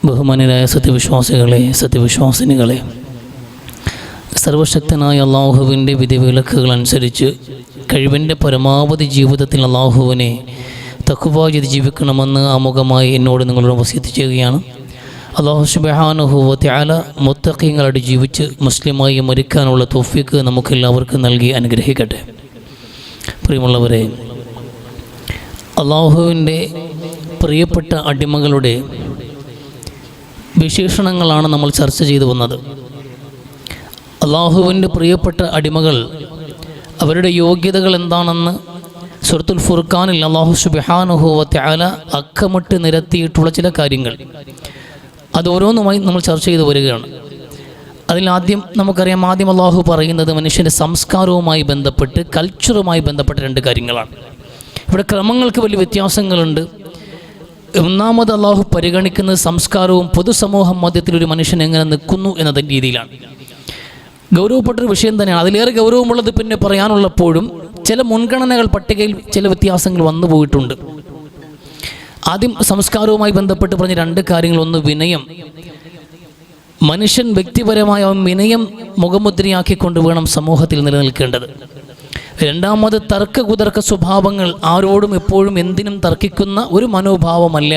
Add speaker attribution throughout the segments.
Speaker 1: ബഹുമാന്യരായ സത്യവിശ്വാസികളെ, സത്യവിശ്വാസിനികളെ, സർവശക്തനായ അള്ളാഹുവിൻ്റെ വിധിവിലക്കുകൾ അനുസരിച്ച് കഴിവിൻ്റെ പരമാവധി ജീവിതത്തിൽ അള്ളാഹുവിനെ തഖ്വ ചെയ്ത് ജീവിക്കണമെന്ന് ആമുഖമായി എന്നോട് നിങ്ങളോട് വസിയത്ത് ചെയ്യുകയാണ്. അള്ളാഹു സുബ്ഹാനഹു വ തആല മുത്തഖീങ്ങളായിട്ട് ജീവിച്ച് മുസ്ലിമായി മരിക്കാനുള്ള തൗഫീഖ് നമുക്കെല്ലാവർക്കും നൽകി അനുഗ്രഹിക്കട്ടെ. പ്രിയമുള്ളവരെ, അള്ളാഹുവിൻ്റെ പ്രിയപ്പെട്ട അടിമകളുടെ വിശേഷണങ്ങളാണ് നമ്മൾ ചർച്ച ചെയ്തു വന്നത്. അള്ളാഹുവിൻ്റെ പ്രിയപ്പെട്ട അടിമകൾ, അവരുടെ യോഗ്യതകൾ എന്താണെന്ന് സൂറത്തുൽ ഫുർഖാനിൽ അള്ളാഹു സുബ്ഹാനഹു വ തആല അക്കമിട്ട് നിരത്തിയിട്ടുള്ള ചില കാര്യങ്ങൾ, അത് ഓരോന്നുമായി നമ്മൾ ചർച്ച ചെയ്തു വരികയാണ്. അതിലാദ്യം നമുക്കറിയാം, ആദ്യം അള്ളാഹു പറയുന്നത് മനുഷ്യൻ്റെ സംസ്കാരവുമായി ബന്ധപ്പെട്ട്, കൾച്ചറുമായി ബന്ധപ്പെട്ട രണ്ട് കാര്യങ്ങളാണ്. ഇവിടെ ക്രമങ്ങൾക്ക് വലിയ വ്യത്യാസങ്ങളുണ്ട്. ഒന്നാമത് അള്ളാഹു പരിഗണിക്കുന്നത് സംസ്കാരവും പൊതുസമൂഹം മധ്യത്തിൽ ഒരു മനുഷ്യൻ എങ്ങനെ നിൽക്കുന്നു എന്ന രീതിയിലാണ്. ഗൗരവപ്പെട്ടൊരു വിഷയം തന്നെയാണ്. അതിലേറെ ഗൗരവമുള്ളത് പിന്നെ പറയാനുള്ളപ്പോഴും ചില മുൻഗണനകൾ പട്ടികയിൽ ചില വ്യത്യാസങ്ങൾ വന്നു പോയിട്ടുണ്ട്. ആദ്യം സംസ്കാരവുമായി ബന്ധപ്പെട്ട് പറഞ്ഞ രണ്ട് കാര്യങ്ങൾ. ഒന്ന്, വിനയം. മനുഷ്യൻ വ്യക്തിപരമായ വിനയം മുഖമുദ്രയാക്കിക്കൊണ്ട് വേണം സമൂഹത്തിൽ നിലനിൽക്കേണ്ടത്. രണ്ടാമത്, തർക്ക സ്വഭാവങ്ങൾ. ആരോടും എപ്പോഴും എന്തിനും തർക്കിക്കുന്ന ഒരു മനോഭാവമല്ല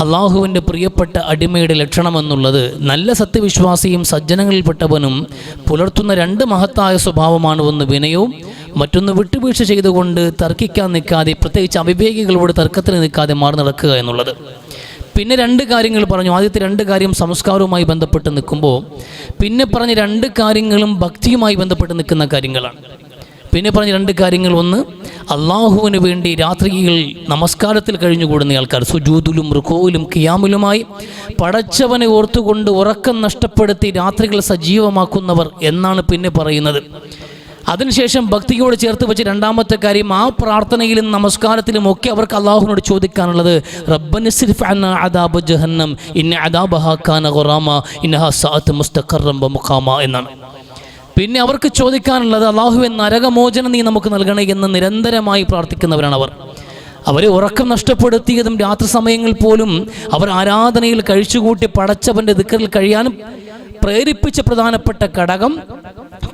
Speaker 1: അള്ളാഹുവിൻ്റെ പ്രിയപ്പെട്ട അടിമയുടെ ലക്ഷണമെന്നുള്ളത്. നല്ല സത്യവിശ്വാസിയും സജ്ജനങ്ങളിൽപ്പെട്ടവനും പുലർത്തുന്ന രണ്ട് മഹത്തായ സ്വഭാവമാണ്. ഒന്ന് വിനയവും, മറ്റൊന്ന് വിട്ടുവീഴ്ച ചെയ്തുകൊണ്ട് തർക്കിക്കാൻ നിൽക്കാതെ, പ്രത്യേകിച്ച് അവിവേകികളോട് തർക്കത്തിന് നിൽക്കാതെ മാറി നടക്കുക എന്നുള്ളത്. പിന്നെ രണ്ട് കാര്യങ്ങൾ പറഞ്ഞു. ആദ്യത്തെ രണ്ട് കാര്യം സംസ്കാരവുമായി ബന്ധപ്പെട്ട് നിൽക്കുമ്പോൾ, പിന്നെ പറഞ്ഞ രണ്ട് കാര്യങ്ങളും ഭക്തിയുമായി ബന്ധപ്പെട്ട് നിൽക്കുന്ന കാര്യങ്ങളാണ്. പിന്നെ പറഞ്ഞ രണ്ട് കാര്യങ്ങൾ, ഒന്ന് അള്ളാഹുവിന് വേണ്ടി രാത്രിയിൽ നമസ്കാരത്തിൽ കഴിഞ്ഞുകൂടുന്ന ആൾക്കാർ, സുജൂദിലും റുകൂയിലും ഖിയാമിലുമായി പടച്ചവനെ ഓർത്തുകൊണ്ട് ഉറക്കം നഷ്ടപ്പെടുത്തി രാത്രികൾ സജീവമാക്കുന്നവർ എന്നാണ് പിന്നെ പറയുന്നത്. അതിനുശേഷം ഭക്തിയോട് ചേർത്ത് വെച്ച് രണ്ടാമത്തെ കാര്യം, ആ പ്രാർത്ഥനയിലും നമസ്കാരത്തിലും ഒക്കെ അവർക്ക് അള്ളാഹുവിനോട് ചോദിക്കാനുള്ളത് റബ്ബനിസ്രിഫ് അന്നാ അദാബ ജഹന്നം ഇന്ന അദാബഹാ കാന ഗറാമ ഇന്നഹാ സഅത് മുസ്തഖറൻ വ മുഖാമ എന്നാണ്. പിന്നെ അവർക്ക് ചോദിക്കാനുള്ളത് അള്ളാഹുവേ, നരകമോചനം നീ നമുക്ക് നൽകണേ എന്ന് നിരന്തരമായി പ്രാർത്ഥിക്കുന്നവരാണ് അവർ. അവരെ ഉറക്കം നഷ്ടപ്പെടുത്തിയതും രാത്രി സമയങ്ങളിൽ പോലും അവർ ആരാധനയിൽ കഴിച്ചുകൂട്ടി പടച്ചവൻ്റെ ദിക്റിൽ കഴിയാനും പ്രേരിപ്പിച്ച പ്രധാനപ്പെട്ട ഘടകം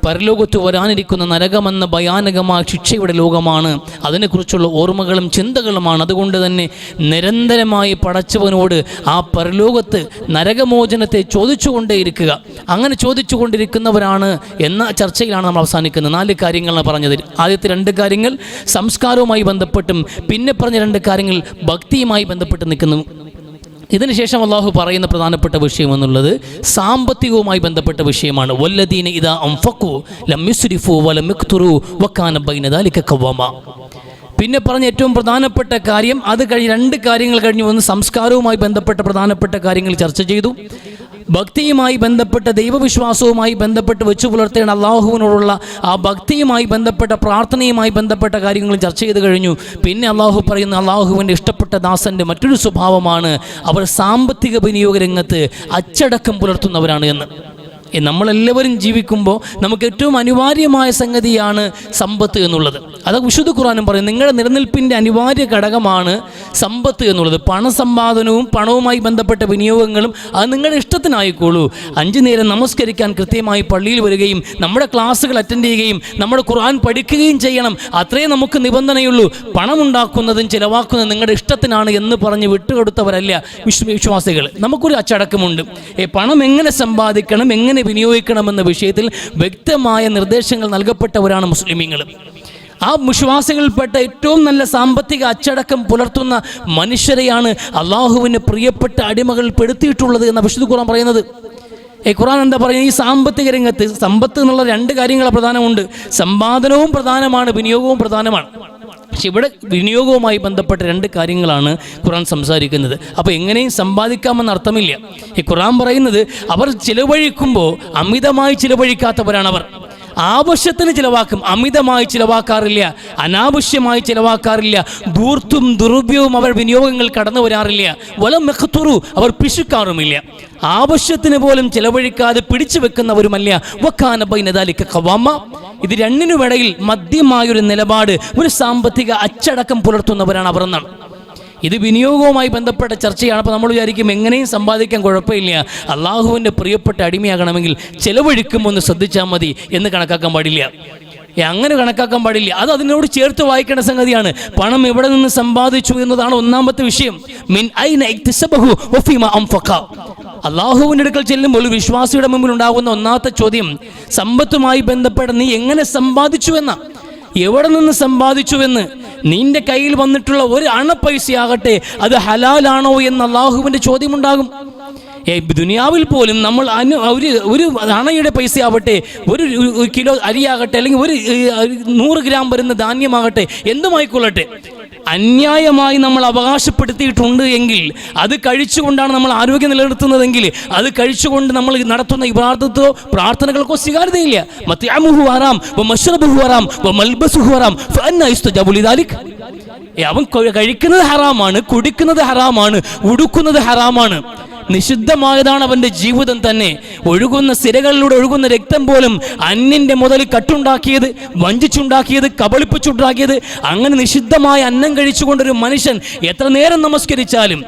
Speaker 1: പരലോകത്ത് വരാനിരിക്കുന്ന നരകമെന്ന ഭയാനകമായ ശിക്ഷയുടെ ലോകമാണ്. അതിനെക്കുറിച്ചുള്ള ഓർമ്മകളും ചിന്തകളുമാണ്. അതുകൊണ്ട് തന്നെ നിരന്തരമായി പടച്ചവനോട് ആ പരലോകത്ത് നരകമോചനത്തെ ചോദിച്ചുകൊണ്ടേയിരിക്കുക. അങ്ങനെ ചോദിച്ചുകൊണ്ടിരിക്കുന്നവരാണ് എന്ന ചർച്ചയിലാണ് നമ്മൾ അവസാനിക്കുന്നത്. 4 കാര്യങ്ങളാണ് പറഞ്ഞത്. ആദ്യത്തെ 2 കാര്യങ്ങൾ സംസ്കാരവുമായി ബന്ധപ്പെട്ടും, പിന്നെ പറഞ്ഞ 2 കാര്യങ്ങൾ ഭക്തിയുമായി ബന്ധപ്പെട്ട് നിൽക്കുന്നു. ഇതിനുശേഷം അള്ളാഹു പറയുന്ന പ്രധാനപ്പെട്ട വിഷയം എന്നുള്ളത് സാമ്പത്തികവുമായി ബന്ധപ്പെട്ട വിഷയമാണ്. വല്ലദീന ഇദാ അൻഫഖു ലം യുസ്രിഫു വലം യഖ്തുറു വകാന ബൈന ദാലിക ഖവാമ. പിന്നെ പറഞ്ഞ ഏറ്റവും പ്രധാനപ്പെട്ട കാര്യം, അത് കഴിഞ്ഞ് 2 കാര്യങ്ങൾ കഴിഞ്ഞു. ഒന്ന് സംസ്കാരവുമായി ബന്ധപ്പെട്ട പ്രധാനപ്പെട്ട കാര്യങ്ങൾ ചർച്ച ചെയ്തു. ഭക്തിയുമായി ബന്ധപ്പെട്ട, ദൈവവിശ്വാസവുമായി ബന്ധപ്പെട്ട് വെച്ചു പുലർത്തേണ്ട അള്ളാഹുവിനോടുള്ള ആ ഭക്തിയുമായി ബന്ധപ്പെട്ട, പ്രാർത്ഥനയുമായി ബന്ധപ്പെട്ട കാര്യങ്ങൾ ചർച്ച ചെയ്ത് കഴിഞ്ഞു. പിന്നെ അള്ളാഹു പറയുന്ന അള്ളാഹുവിൻ്റെ ഇഷ്ടപ്പെട്ട ദാസൻ്റെ മറ്റൊരു സ്വഭാവമാണ് അവർ സാമ്പത്തിക വിനിയോഗ രംഗത്ത് അച്ചടക്കം പുലർത്തുന്നവരാണ് എന്ന്. നമ്മളെല്ലാവരും ജീവിക്കുമ്പോൾ നമുക്ക് ഏറ്റവും അനിവാര്യമായ സംഗതിയാണ് സമ്പത്ത് എന്നുള്ളത്. അത് വിശുദ്ധ ഖുർആനും പറയും, നിങ്ങളുടെ നിലനിൽപ്പിൻ്റെ അനിവാര്യ ഘടകമാണ് സമ്പത്ത് എന്നുള്ളത്. പണസമ്പാദനവും പണവുമായി ബന്ധപ്പെട്ട വിനിയോഗങ്ങളും അത് നിങ്ങളുടെ ഇഷ്ടത്തിനായിക്കോളൂ. 5 നേരം നമസ്കരിക്കാൻ കൃത്യമായി പള്ളിയിൽ വരികയും നമ്മുടെ ക്ലാസ്സുകൾ അറ്റൻഡ് ചെയ്യുകയും നമ്മുടെ ഖുർആൻ പഠിക്കുകയും ചെയ്യണം. അത്രേ നമുക്ക് നിബന്ധനയുള്ളൂ. പണമുണ്ടാക്കുന്നതും ചിലവാക്കുന്നതും നിങ്ങളുടെ ഇഷ്ടത്തിനാണ് എന്ന് പറഞ്ഞ് വിട്ടുകൊടുത്തവരല്ല വിശ്വാസികൾ. നമുക്കൊരു അച്ചടക്കമുണ്ട്. പണം എങ്ങനെ സമ്പാദിക്കണം, എങ്ങനെ വിനിയോഗിക്കണമെന്ന വിഷയത്തിൽ വ്യക്തമായ നിർദ്ദേശങ്ങൾ നൽകപ്പെട്ടവരാണ് മുസ്ലിമീങ്ങൾ. ആ വിശ്വാസികൾപ്പെട്ട ഏറ്റവും നല്ല സാമ്പത്തിക അച്ചടക്കം പുലർത്തുന്ന മനുഷ്യരെയാണ് അള്ളാഹുവിന് പ്രിയപ്പെട്ട അടിമകൾ പെടുത്തിയിട്ടുള്ളത് എന്ന വിശുദ്ധ ഖുർആൻ പറയുന്നത്. ഖുർആൻ എന്താ പറയുന്നത്? ഈ സാമ്പത്തിക രംഗത്ത് സമ്പത്ത് എന്നുള്ള 2 കാര്യങ്ങൾ പ്രധാനമുണ്ട്. സമ്പാദനവും പ്രധാനമാണ്, വിനിയോഗവും പ്രധാനമാണ്. പക്ഷെ ഇവിടെ വിനിയോഗവുമായി ബന്ധപ്പെട്ട 2 കാര്യങ്ങളാണ് ഖുർആൻ സംസാരിക്കുന്നത്. അപ്പോൾ എങ്ങനെയും സമ്പാദിക്കാമെന്ന് അർത്ഥമില്ല. ഈ ഖുർആൻ പറയുന്നത് അവർ ചിലവഴിക്കുമ്പോൾ അമിതമായി ചിലവഴിക്കാത്തവരാണവർ. ആവശ്യത്തിന് ചിലവാക്കും, അമിതമായി ചിലവാക്കാറില്ല, അനാവശ്യമായി ചിലവാക്കാറില്ല, ധൂർത്തും ദുരുപയോഗവും അവർ വിനിയോഗങ്ങൾ കടന്നു വരാറില്ല. വലം യഖ്തുറു, അവർ പിശുക്കാറുമില്ല. ആവശ്യത്തിന് പോലും ചിലവഴിക്കാതെ പിടിച്ചു വെക്കുന്നവരുമല്ല. വകാന ബൈന ദാലിക ഖവാമ, ഇത് രണ്ടിനുമിടയിൽ മധ്യമായൊരു നിലപാട്, ഒരു സാമ്പത്തിക അച്ചടക്കം പുലർത്തുന്നവരാണ് അവർ എന്നാണ്. ഇത് വിനിയോഗവുമായി ബന്ധപ്പെട്ട ചർച്ചയാണ്. അപ്പോൾ നമ്മൾ വിചാരിക്കും എങ്ങനെയും സമ്പാദിക്കാൻ കുഴപ്പമില്ല, അള്ളാഹുവിൻ്റെ പ്രിയപ്പെട്ട അടിമയാകണമെങ്കിൽ ചെലവഴിക്കുമ്പോൾ ഒന്ന് ശ്രദ്ധിച്ചാൽ മതി എന്ന് കണക്കാക്കാൻ പാടില്ല. അങ്ങനെ കണക്കാക്കാൻ പാടില്ല. അത് അതിനോട് ചേർത്ത് വായിക്കേണ്ട സംഗതിയാണ്. പണം എവിടെ നിന്ന് സമ്പാദിച്ചു എന്നതാണ് ഒന്നാമത്തെ വിഷയം. മിൻ ഐന ഇക്തസബഹു വഫീമ അൻഫഖ. അള്ളാഹുവിൻ്റെ അടുക്കൽ ചെല്ലുമ്പോൾ വിശ്വാസിയുടെ മുമ്പിൽ ഉണ്ടാകുന്ന ഒന്നാമത്തെ ചോദ്യം സമ്പത്തുമായി ബന്ധപ്പെട്ട നീ എങ്ങനെ സമ്പാദിച്ചു എന്ന, എവിടെ നിന്ന് സമ്പാദിച്ചുവെന്ന്. നിന്റെ കയ്യിൽ വന്നിട്ടുള്ള ഒരു അണപ്പൈസയാകട്ടെ അത് ഹലാലാണോ എന്ന് അള്ളാഹുവിൻ്റെ ചോദ്യമുണ്ടാകും. ദുനിയാവിൽ പോലും നമ്മൾ ഒരു അണയുടെ പൈസ ആവട്ടെ, ഒരു കിലോ അരിയാകട്ടെ, അല്ലെങ്കിൽ ഒരു 100 ഗ്രാം വരുന്ന ധാന്യമാകട്ടെ, എന്തുമായിക്കൊള്ളട്ടെ, അന്യായമായി നമ്മൾ അവകാശപ്പെടുത്തിയിട്ടുണ്ട് എങ്കിൽ, അത് കഴിച്ചുകൊണ്ടാണ് നമ്മൾ ആരോഗ്യം നിലനിർത്തുന്നതെങ്കിൽ, അത് കഴിച്ചുകൊണ്ട് നമ്മൾ നടത്തുന്ന ഇബാദത്തോ പ്രാർത്ഥനകൾക്കോ സ്വീകാര്യതയില്ല. മത്അമുഹു ഹറാം വമശ്റബുഹു ഹറാം വമൽബസുഹു ഹറാം ഫഅന്നാ യുസ്തജാബു ലിദാലിക്. അവൻ കഴിക്കുന്നത് ഹറാമാണ്, കുടിക്കുന്നത് ഹറാമാണ്, ഉടുക്കുന്നത് ഹറാമാണ്, നിഷിദ്ധമായതാണ് അവൻ്റെ ജീവിതം തന്നെ. ഒഴുകുന്ന സിരകളിലൂടെ ഒഴുകുന്ന രക്തം പോലും അന്യൻ്റെ മുതൽ കട്ടുണ്ടാക്കിയത്, വഞ്ചിച്ചുണ്ടാക്കിയത്, കബളിപ്പിച്ചുണ്ടാക്കിയത്. അങ്ങനെ നിഷിദ്ധമായ അന്നം കഴിച്ചുകൊണ്ടൊരു മനുഷ്യൻ എത്ര നേരം നമസ്കരിച്ചാലും,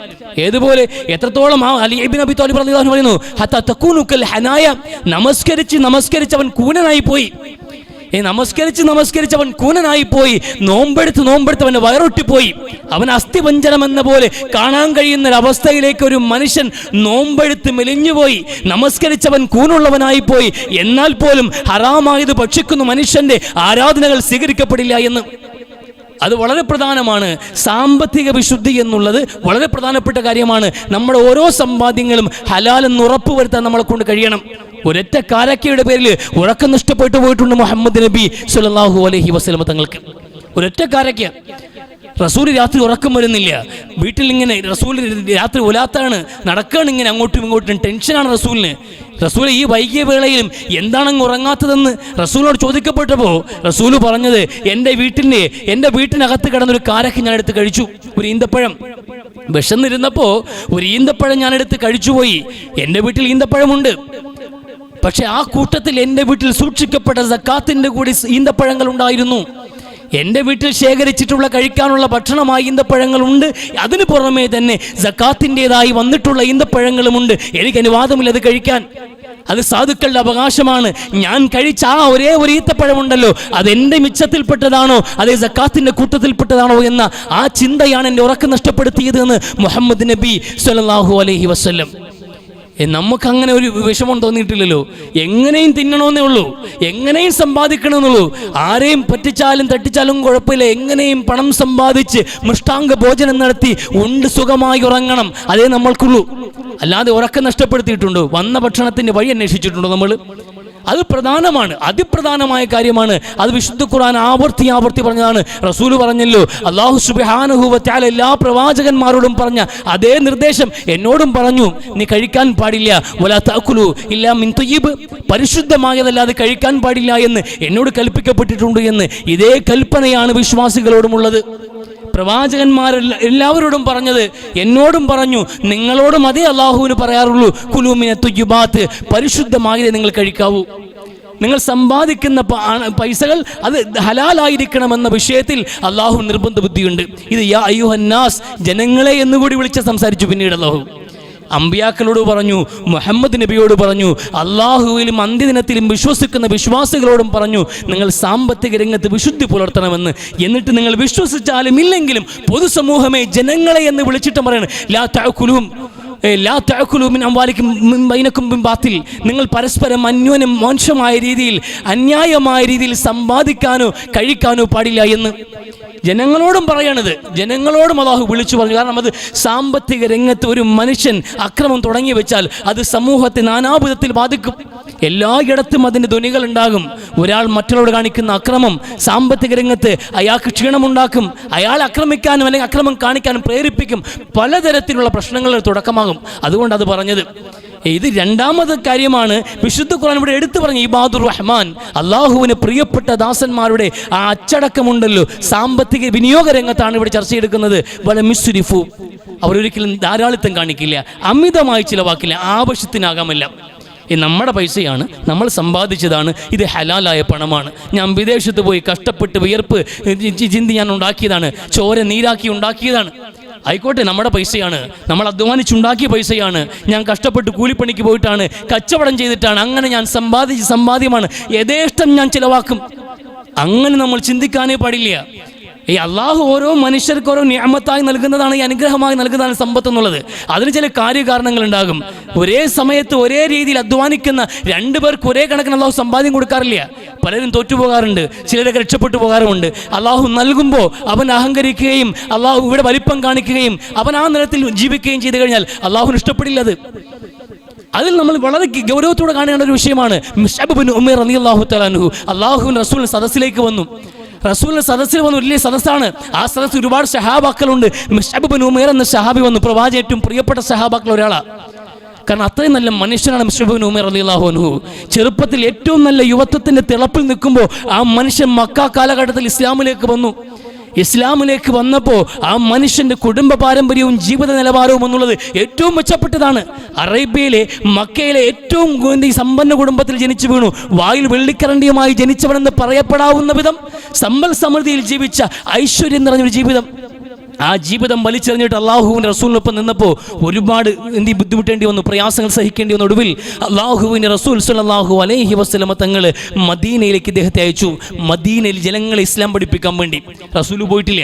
Speaker 1: ഏതുപോലെ എത്രത്തോളം അലി ഇബ്നു അബി ത്വാലിബ് റളിയല്ലാഹു അൻഹു പറയുന്നു, ഹത്താ തകൂനു കൽ ഹനായ. നമസ്കരിച്ച് അവൻ കൂനനായി പോയി. നമസ്കരിച്ച് അവൻ കൂനനായി പോയി. നോമ്പെടുത്ത് അവൻ്റെ വയറൊട്ടിപ്പോയി. അവൻ അസ്ഥിവഞ്ചനം എന്ന പോലെ കാണാൻ കഴിയുന്ന ഒരവസ്ഥയിലേക്ക് ഒരു മനുഷ്യൻ നോമ്പെടുത്ത് മെലിഞ്ഞുപോയി. നമസ്കരിച്ചവൻ കൂനുള്ളവനായി പോയി. എന്നാൽ പോലും ഹറാമായത് ഭക്ഷിക്കുന്ന മനുഷ്യന്റെ ആരാധനകൾ സ്വീകരിക്കപ്പെടില്ല എന്ന്. അത് വളരെ പ്രധാനമാണ്. സാമ്പത്തിക വിശുദ്ധി എന്നുള്ളത് വളരെ പ്രധാനപ്പെട്ട കാര്യമാണ്. നമ്മുടെ ഓരോ സമ്പാദ്യങ്ങളും ഹലാലെന്ന് ഉറപ്പുവരുത്താൻ നമ്മളെ കൊണ്ട് കഴിയണം. ഒരൊറ്റ കാരക്കയുടെ പേരിൽ ഉറക്കം നഷ്ടപ്പെട്ടു പോയിട്ടുണ്ട് മുഹമ്മദ് നബി സ്വല്ലല്ലാഹു അലൈഹി വസല്ലം തങ്ങൾക്ക്. ഒരൊറ്റ കാരക്ക. റസൂൽ രാത്രി ഉറക്കം വരുന്നില്ല. വീട്ടിൽ ഇങ്ങനെ റസൂൽ രാത്രി ഉലാത്താണ്, നടക്കുകയാണ് ഇങ്ങനെ അങ്ങോട്ടും ഇങ്ങോട്ടും. ടെൻഷനാണ് റസൂലിന്. റസൂൽ ഈ വൈകിയ വേളയിലും എന്താണങ്ങ് ഉറങ്ങാത്തതെന്ന് റസൂലിനോട് ചോദിക്കപ്പെട്ടപ്പോൾ റസൂല് പറഞ്ഞത്, എൻ്റെ വീട്ടിനകത്ത് കിടന്നൊരു കാരക്ക ഞാൻ എടുത്ത് കഴിച്ചു. ഒരു ഈന്തപ്പഴം വിശന്നിരുന്നപ്പോൾ ഒരു ഈന്തപ്പഴം ഞാൻ എടുത്ത് കഴിച്ചുപോയി. എൻ്റെ വീട്ടിൽ ഈന്തപ്പഴമുണ്ട്, പക്ഷെ ആ കൂട്ടത്തിൽ എൻ്റെ വീട്ടിൽ സൂക്ഷിക്കപ്പെട്ട സക്കാത്തിൻ്റെ കൂടി ഈന്തപ്പഴങ്ങൾ ഉണ്ടായിരുന്നു. എൻ്റെ വീട്ടിൽ ശേഖരിച്ചിട്ടുള്ള കഴിക്കാനുള്ള ഭക്ഷണമായി ഈന്തപ്പഴങ്ങളുണ്ട്. അതിന് പുറമേ തന്നെ സക്കാത്തിൻ്റെതായി വന്നിട്ടുള്ള ഈന്തപ്പഴങ്ങളുമുണ്ട്. എനിക്ക് അനുവാദമില്ല അത് കഴിക്കാൻ. അത് സാധുക്കളുടെ അവകാശമാണ്. ഞാൻ കഴിച്ച ആ ഒരേ ഒരു ഈത്തപ്പഴമുണ്ടല്ലോ, അതെൻ്റെ മിച്ചത്തിൽപ്പെട്ടതാണോ, അതേ സക്കാത്തിൻ്റെ കൂട്ടത്തിൽപ്പെട്ടതാണോ എന്ന ആ ചിന്തയാണ് എൻ്റെ ഉറക്കം നഷ്ടപ്പെടുത്തിയത് എന്ന് മുഹമ്മദ് നബി സ്വല്ലല്ലാഹു അലൈഹി വസല്ലം. നമുക്കങ്ങനെ ഒരു വിഷമം തോന്നിയിട്ടില്ലല്ലോ. എങ്ങനെയും തിന്നണമെന്നേ ഉള്ളൂ, എങ്ങനെയും സമ്പാദിക്കണമെന്നുള്ളൂ. ആരെയും പറ്റിച്ചാലും തട്ടിച്ചാലും കുഴപ്പമില്ല. എങ്ങനെയും പണം സമ്പാദിച്ച് മൃഷ്ടാംഗ ഭോജനം നടത്തി ഉണ്ട് സുഖമായി ഉറങ്ങണം, അതേ നമ്മൾക്കുള്ളൂ. അല്ലാതെ ഉറക്കം നഷ്ടപ്പെടുത്തിയിട്ടുണ്ടോ? വന്ന ഭക്ഷണത്തിൻ്റെ വഴി അന്വേഷിച്ചിട്ടുണ്ടോ നമ്മൾ? അത് പ്രധാനമാണ്, അതിപ്രധാനമായ കാര്യമാണ്. അത് വിശുദ്ധ ഖുർആൻ ആവർത്തി പറഞ്ഞതാണ്. റസൂല് പറഞ്ഞല്ലോ, അല്ലാഹു സുബ്ഹാനഹു വ തആല എല്ലാ പ്രവാചകന്മാരോടും പറഞ്ഞ അതേ നിർദ്ദേശം എന്നോടും പറഞ്ഞു. നീ കഴിക്കാൻ പാടില്ല, വലാ തഅകുലു ഇല്ലാ മിൻ തയ്യിബ്, പരിശുദ്ധമായതല്ലാതെ കഴിക്കാൻ പാടില്ല എന്ന് എന്നോട് കൽപ്പിക്കപ്പെട്ടിട്ടുണ്ട് എന്ന്. ഇതേ കൽപ്പനയാണ് വിശ്വാസികളോടുമുള്ളത്. പ്രവാചകന്മാരെല്ലാവരോടും പറഞ്ഞത് എന്നോടും പറഞ്ഞു, നിങ്ങളോടും അതേ അള്ളാഹുവിന് പറയാറുള്ളൂ. കുലൂ മിനത് തയ്യിബാത്ത്, പരിശുദ്ധമായതേ നിങ്ങൾ കഴിക്കാവൂ. നിങ്ങൾ സമ്പാദിക്കുന്ന പൈസകൾ അത് ഹലാലായിരിക്കണമെന്ന വിഷയത്തിൽ അള്ളാഹു നിർബന്ധ ബുദ്ധിയുണ്ട്. ഇത് യാ അയ്യുഹന്നാസ്, ജനങ്ങളെ എന്നുകൂടി വിളിച്ച് സംസാരിച്ചു. പിന്നീട് അള്ളാഹു അമ്പിയാക്കളോട് പറഞ്ഞു, മുഹമ്മദ് നബിയോട് പറഞ്ഞു, അള്ളാഹുവിലും അന്ത്യദിനത്തിലും വിശ്വസിക്കുന്ന വിശ്വാസികളോടും പറഞ്ഞു, നിങ്ങൾ സാമ്പത്തിക രംഗത്ത് വിശുദ്ധി പുലർത്തണമെന്ന്. എന്നിട്ട് നിങ്ങൾ വിശ്വസിച്ചാലും ഇല്ലെങ്കിലും പൊതുസമൂഹമേ, ജനങ്ങളെ എന്ന് വിളിച്ചിട്ട് പറയണം, നിങ്ങൾ പരസ്പരം അന്യോന്യം മോശമായ രീതിയിൽ, അന്യായമായ രീതിയിൽ സമ്പാദിക്കാനോ കഴിക്കാനോ പാടില്ല എന്ന് ജനങ്ങളോടും പറയണത്. ജനങ്ങളോടും അല്ലാഹു വിളിച്ചു പറഞ്ഞു. കാരണം അത് സാമ്പത്തിക രംഗത്ത് ഒരു മനുഷ്യൻ അക്രമം തുടങ്ങി വെച്ചാൽ അത് സമൂഹത്തെ നാനാവിധത്തിൽ ബാധിക്കും. എല്ലായിടത്തും അതിൻ്റെ ധ്വനികൾ ഉണ്ടാകും. ഒരാൾ മറ്റുള്ളവരോട് കാണിക്കുന്ന അക്രമം സാമ്പത്തിക രംഗത്ത് അയാൾക്ക് ക്ഷീണമുണ്ടാക്കും, അയാൾ ആക്രമിക്കാനും അല്ലെങ്കിൽ അക്രമം കാണിക്കാനും പ്രേരിപ്പിക്കും. പലതരത്തിലുള്ള പ്രശ്നങ്ങളുടെ തുടക്കമാകും. അതുകൊണ്ട് അത് പറഞ്ഞത്. ഇത് രണ്ടാമത് കാര്യമാണ്. വിശുദ്ധ ഖുർആൻ ഇവിടെ എടുത്തു പറഞ്ഞ ഇബാദുർ റഹ്മാൻ, അള്ളാഹുവിന് പ്രിയപ്പെട്ട ദാസന്മാരുടെ ആ അച്ചടക്കമുണ്ടല്ലോ, സാമ്പത്തിക വിനിയോഗ രംഗത്താണ് ഇവിടെ ചർച്ച എടുക്കുന്നത്. വല മിസ്രിഫു, അവരൊരിക്കലും ധാരാളിത്തം കാണിക്കില്ല, അമിതമായി ചിലവാക്കില്ല, ആവശ്യത്തിനാകാമല്ല. നമ്മുടെ പൈസയാണ്, നമ്മൾ സമ്പാദിച്ചതാണ്, ഇത് ഹലാലായ പണമാണ്. ഞാൻ വിദേശത്ത് പോയി കഷ്ടപ്പെട്ട് വിയർപ്പ് ചിന്തി ഞാൻ ഉണ്ടാക്കിയതാണ്, ചോര നീരാക്കി ഉണ്ടാക്കിയതാണ്. ആയിക്കോട്ടെ, നമ്മുടെ പൈസയാണ്, നമ്മൾ അധ്വാനിച്ചുണ്ടാക്കിയ പൈസയാണ്, ഞാൻ കഷ്ടപ്പെട്ട് കൂലിപ്പണിക്ക് പോയിട്ടാണ്, കച്ചവടം ചെയ്തിട്ടാണ്, അങ്ങനെ ഞാൻ സമ്പാദ്യമാണ്, യഥേഷ്ടം ഞാൻ ചിലവാക്കും. അങ്ങനെ നമ്മൾ ചിന്തിക്കാനേ പാടില്ല. ഈ അള്ളാഹു ഓരോ മനുഷ്യർക്ക് ഓരോ നിഅമത്തായി നൽകുന്നതാണ്, ഈ അനുഗ്രഹമായി നൽകുന്നതാണ് സമ്പത്ത് എന്നുള്ളത്. അതിന് ചില കാര്യകാരണങ്ങളുണ്ടാകും. ഒരേ സമയത്ത് ഒരേ രീതിയിൽ അധ്വാനിക്കുന്ന രണ്ടു പേർക്ക് ഒരേ കണക്കിന് അള്ളാഹു സമ്പാദ്യം കൊടുക്കാറില്ല. പലരും തോറ്റുപോകാറുണ്ട്, ചിലരൊക്കെ രക്ഷപ്പെട്ടു പോകാറുമുണ്ട്. അള്ളാഹു നൽകുമ്പോൾ അവൻ അഹങ്കരിക്കുകയും അള്ളാഹു ഇവിടെ വലിപ്പം കാണിക്കുകയും അവൻ ആ നിലത്തിൽ ജീവിക്കുകയും ചെയ്തു കഴിഞ്ഞാൽ അള്ളാഹുവിന് ഇഷ്ടപ്പെടില്ല. അതിൽ നമ്മൾ വളരെ ഗൗരവത്തോടെ കാണേണ്ട ഒരു വിഷയമാണ്. മുസ്അബ് ബിൻ ഉമൈർ റളിയല്ലാഹു തആല അൻഹു അള്ളാഹുവിന്റെ റസൂൽ സദസ്സിലേക്ക് വന്നു. റസൂലിന്റെ സദസ്സിൽ വന്നു. വലിയ സദസ്സാണ്. ആ സദസ്സിൽ ഒരുപാട് സഹാബാക്കളുണ്ട്. മുസ്അബ് ബിൻ ഉമൈർ എന്ന സഹാബി വന്നു. പ്രവാചകൻ ഏറ്റവും പ്രിയപ്പെട്ട സഹാബാക്കൾ ഒരാളാണ്. കാരണം അത്രയും നല്ല മനുഷ്യനാണ് മുസ്അബ് ബിൻ ഉമൈർ റളിയല്ലാഹു അൻഹു. ചെറുപ്പത്തിൽ ഏറ്റവും നല്ല യുവത്വത്തിന്റെ തിളപ്പിൽ നിൽക്കുമ്പോൾ ആ മനുഷ്യൻ മക്ക കാലഘട്ടത്തിൽ ഇസ്ലാമിലേക്ക് വന്നപ്പോൾ ആ മനുഷ്യന്റെ കുടുംബ പാരമ്പര്യവും ജീവിത നിലവാരവും എന്നുള്ളത് ഏറ്റവും മെച്ചപ്പെട്ടതാണ്. അറേബ്യയിലെ മക്കയിലെ ഏറ്റവും സമ്പന്ന കുടുംബത്തിൽ ജനിച്ചു വീണു. വായിൽ വെള്ളിക്കരണ്ടിയുമായി ജനിച്ചവനെന്ന് പറയപ്പെടാവുന്ന വിധം സമ്പൽ സമൃദ്ധിയിൽ ജീവിച്ച ഐശ്വര്യം നിറഞ്ഞൊരു ജീവിതം. ആ ജീവിതം വലിച്ചെറിഞ്ഞിട്ട് അള്ളാഹുവിൻ്റെ റസൂലിനൊപ്പം നിന്നപ്പോൾ ഒരുപാട് ബുദ്ധിമുട്ടേണ്ടി വന്നു, പ്രയാസങ്ങൾ സഹിക്കേണ്ടി വന്നു. ഒടുവിൽ അള്ളാഹുവിൻ്റെ റസൂൽ സ്വല്ലല്ലാഹു അലൈഹി വസല്ലമ തങ്ങൾ മദീനയിലേക്ക് ഇദ്ദേഹത്തെ അയച്ചു. മദീനയിൽ ജനങ്ങളെ ഇസ്ലാം പഠിപ്പിക്കാൻ വേണ്ടി റസൂൽ പോയിട്ടില്ല.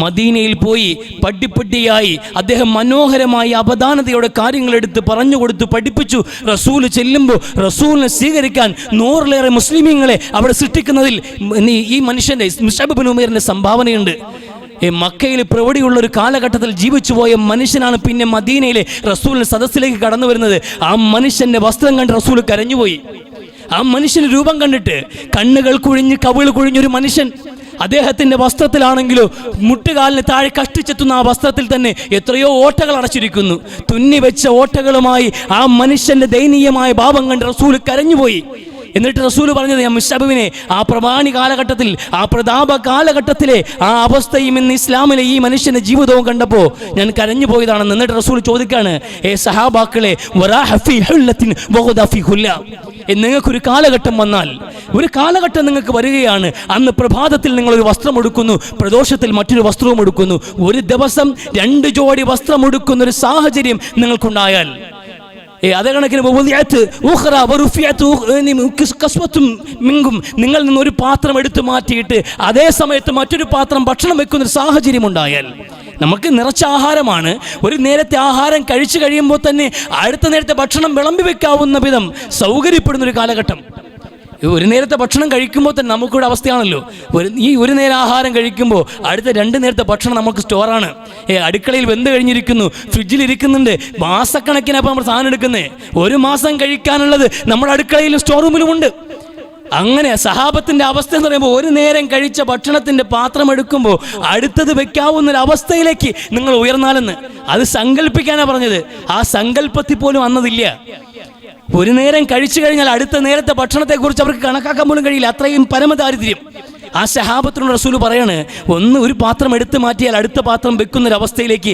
Speaker 1: മദീനയിൽ പോയി പടിപ്പടിയായി അദ്ദേഹം മനോഹരമായി അവധാനതയോടെ കാര്യങ്ങളെടുത്ത് പറഞ്ഞു കൊടുത്തു, പഠിപ്പിച്ചു. റസൂൽ ചെല്ലുമ്പോൾ റസൂലിനെ സ്വീകരിക്കാൻ 100-ലേറെ മുസ്ലിമീങ്ങളെ അവിടെ സൃഷ്ടിക്കുന്നതിൽ ഈ മനുഷ്യൻ്റെ മുസ്അബ് ബിൻ ഉമൈറിൻ്റെ സംഭാവനയുണ്ട്. മക്കയിൽ പ്രൗഢിയുള്ള ഒരു കാലഘട്ടത്തിൽ ജീവിച്ചു പോയ മനുഷ്യനാണ് പിന്നെ മദീനയിലെ റസൂലിന്റെ സദസ്സിലേക്ക് കടന്നു വരുന്നത്. ആ മനുഷ്യന്റെ വസ്ത്രം കണ്ട് റസൂൽ കരഞ്ഞുപോയി. ആ മനുഷ്യന്റെ രൂപം കണ്ടിട്ട് കണ്ണുകൾ കുഴിഞ്ഞ് കവിൾ കുഴിഞ്ഞൊരു മനുഷ്യൻ. അദ്ദേഹത്തിന്റെ വസ്ത്രത്തിലാണെങ്കിലോ മുട്ടുകാലിന് താഴെ കഷ്ടിച്ചെത്തുന്ന ആ വസ്ത്രത്തിൽ തന്നെ എത്രയോ ഓട്ടകൾ അടച്ചിരിക്കുന്നു. തുന്നി വെച്ച ഓട്ടകളുമായി ആ മനുഷ്യന്റെ ദയനീയമായ ഭാവം കണ്ട് റസൂൽ കരഞ്ഞുപോയി. എന്നിട്ട് റസൂൽ പറഞ്ഞത്, ഞാൻ മുസ്അബിനെ ആ പ്രമാണി കാലഘട്ടത്തിൽ, ആ പ്രതാപ കാലഘട്ടത്തിലെ ആ അവസ്ഥയും ഇന്ന് ഇസ്ലാമിലെ ഈ മനുഷ്യന്റെ ജീവിതവും കണ്ടപ്പോൾ ഞാൻ കരഞ്ഞു പോയതാണെന്ന്. എന്നിട്ട് റസൂൽ ചോദിക്കാണ്, സഹാബാക്കളെ, നിങ്ങൾക്കൊരു കാലഘട്ടം വന്നാൽ, ഒരു കാലഘട്ടം നിങ്ങൾക്ക് വരികയാണ്, അന്ന് പ്രഭാതത്തിൽ നിങ്ങളൊരു വസ്ത്രം എടുക്കുന്നു, പ്രദോഷത്തിൽ മറ്റൊരു വസ്ത്രവും എടുക്കുന്നു, ഒരു ദിവസം 2 ജോഡി വസ്ത്രം എടുക്കുന്ന ഒരു സാഹചര്യം നിങ്ങൾക്കുണ്ടായാൽ, അതേ കണക്കിന് നിങ്ങളിൽ നിന്ന് ഒരു പാത്രം എടുത്തു മാറ്റിയിട്ട് അതേ സമയത്ത് മറ്റൊരു പാത്രം ഭക്ഷണം വെക്കുന്നൊരു സാഹചര്യം ഉണ്ടായാൽ, നമുക്ക് നിറച്ച ആഹാരമാണ്, ഒരു നേരത്തെ ആഹാരം കഴിച്ചു കഴിയുമ്പോൾ തന്നെ അടുത്ത നേരത്തെ ഭക്ഷണം വിളമ്പി വെക്കാവുന്ന വിധം സൗകര്യപ്പെടുന്നൊരു കാലഘട്ടം. ഒരു നേരത്തെ ഭക്ഷണം കഴിക്കുമ്പോൾ തന്നെ നമുക്കിവിടെ അവസ്ഥയാണല്ലോ. ഒരു നേരം ആഹാരം കഴിക്കുമ്പോൾ അടുത്ത 2 നേരത്തെ ഭക്ഷണം നമുക്ക് സ്റ്റോറാണ്. അടുക്കളയിൽ വെന്ത് കഴിഞ്ഞിരിക്കുന്നു, ഫ്രിഡ്ജിൽ ഇരിക്കുന്നുണ്ട്, മാസക്കണക്കിനപ്പം നമ്മൾ സാധനം എടുക്കുന്നത്. 1 മാസം കഴിക്കാനുള്ളത് നമ്മുടെ അടുക്കളയിലും സ്റ്റോർ റൂമിലുമുണ്ട്. അങ്ങനെ സഹാബത്തിന്റെ അവസ്ഥ എന്ന് പറയുമ്പോൾ, ഒരു നേരം കഴിച്ച ഭക്ഷണത്തിന്റെ പാത്രം എടുക്കുമ്പോൾ അടുത്തത് വെക്കാവുന്നൊരവസ്ഥയിലേക്ക് നിങ്ങൾ ഉയർന്നാലെന്ന്, അത് സങ്കല്പിക്കാനാണ് പറഞ്ഞത്. ആ സങ്കല്പത്തിൽ പോലും വന്നതില്ല. ഒരു നേരം കഴിച്ചു കഴിഞ്ഞാൽ അടുത്ത നേരത്തെ ഭക്ഷണത്തെക്കുറിച്ച് അവർക്ക് കണക്കാക്കാൻ പോലും കഴിയില്ല, അത്രയും പരമദാരിദ്ര്യം. ആ സഹാബത്തിനോട് റസൂൽ പറയാണ്, ഒരു പാത്രം എടുത്തു മാറ്റിയാൽ അടുത്ത പാത്രം വെക്കുന്നൊരവസ്ഥയിലേക്ക്,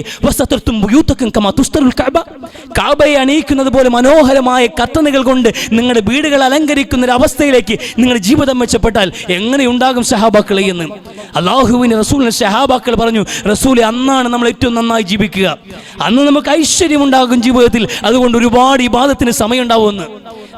Speaker 1: കഅബയെ അണിയിക്കുന്നത് പോലെ മനോഹരമായ കർട്ടനുകൾ കൊണ്ട് നിങ്ങളുടെ വീടുകൾ അലങ്കരിക്കുന്നൊരവസ്ഥയിലേക്ക് നിങ്ങളുടെ ജീവിതം മെച്ചപ്പെട്ടാൽ എങ്ങനെയുണ്ടാകും സഹാബാക്കളെ എന്ന് അള്ളാഹുവിൻ്റെ റസൂലിന് സഹാബാക്കൾ പറഞ്ഞു. റസൂലെ, അന്നാണ് നമ്മൾ ഏറ്റവും നന്നായി ജീവിക്കുക, അന്ന് നമുക്ക് ഐശ്വര്യമുണ്ടാകും ജീവിതത്തിൽ, അതുകൊണ്ട് ഒരുപാട് ഇബാദത്തിന് സമയം ഉണ്ടാവുമെന്ന്.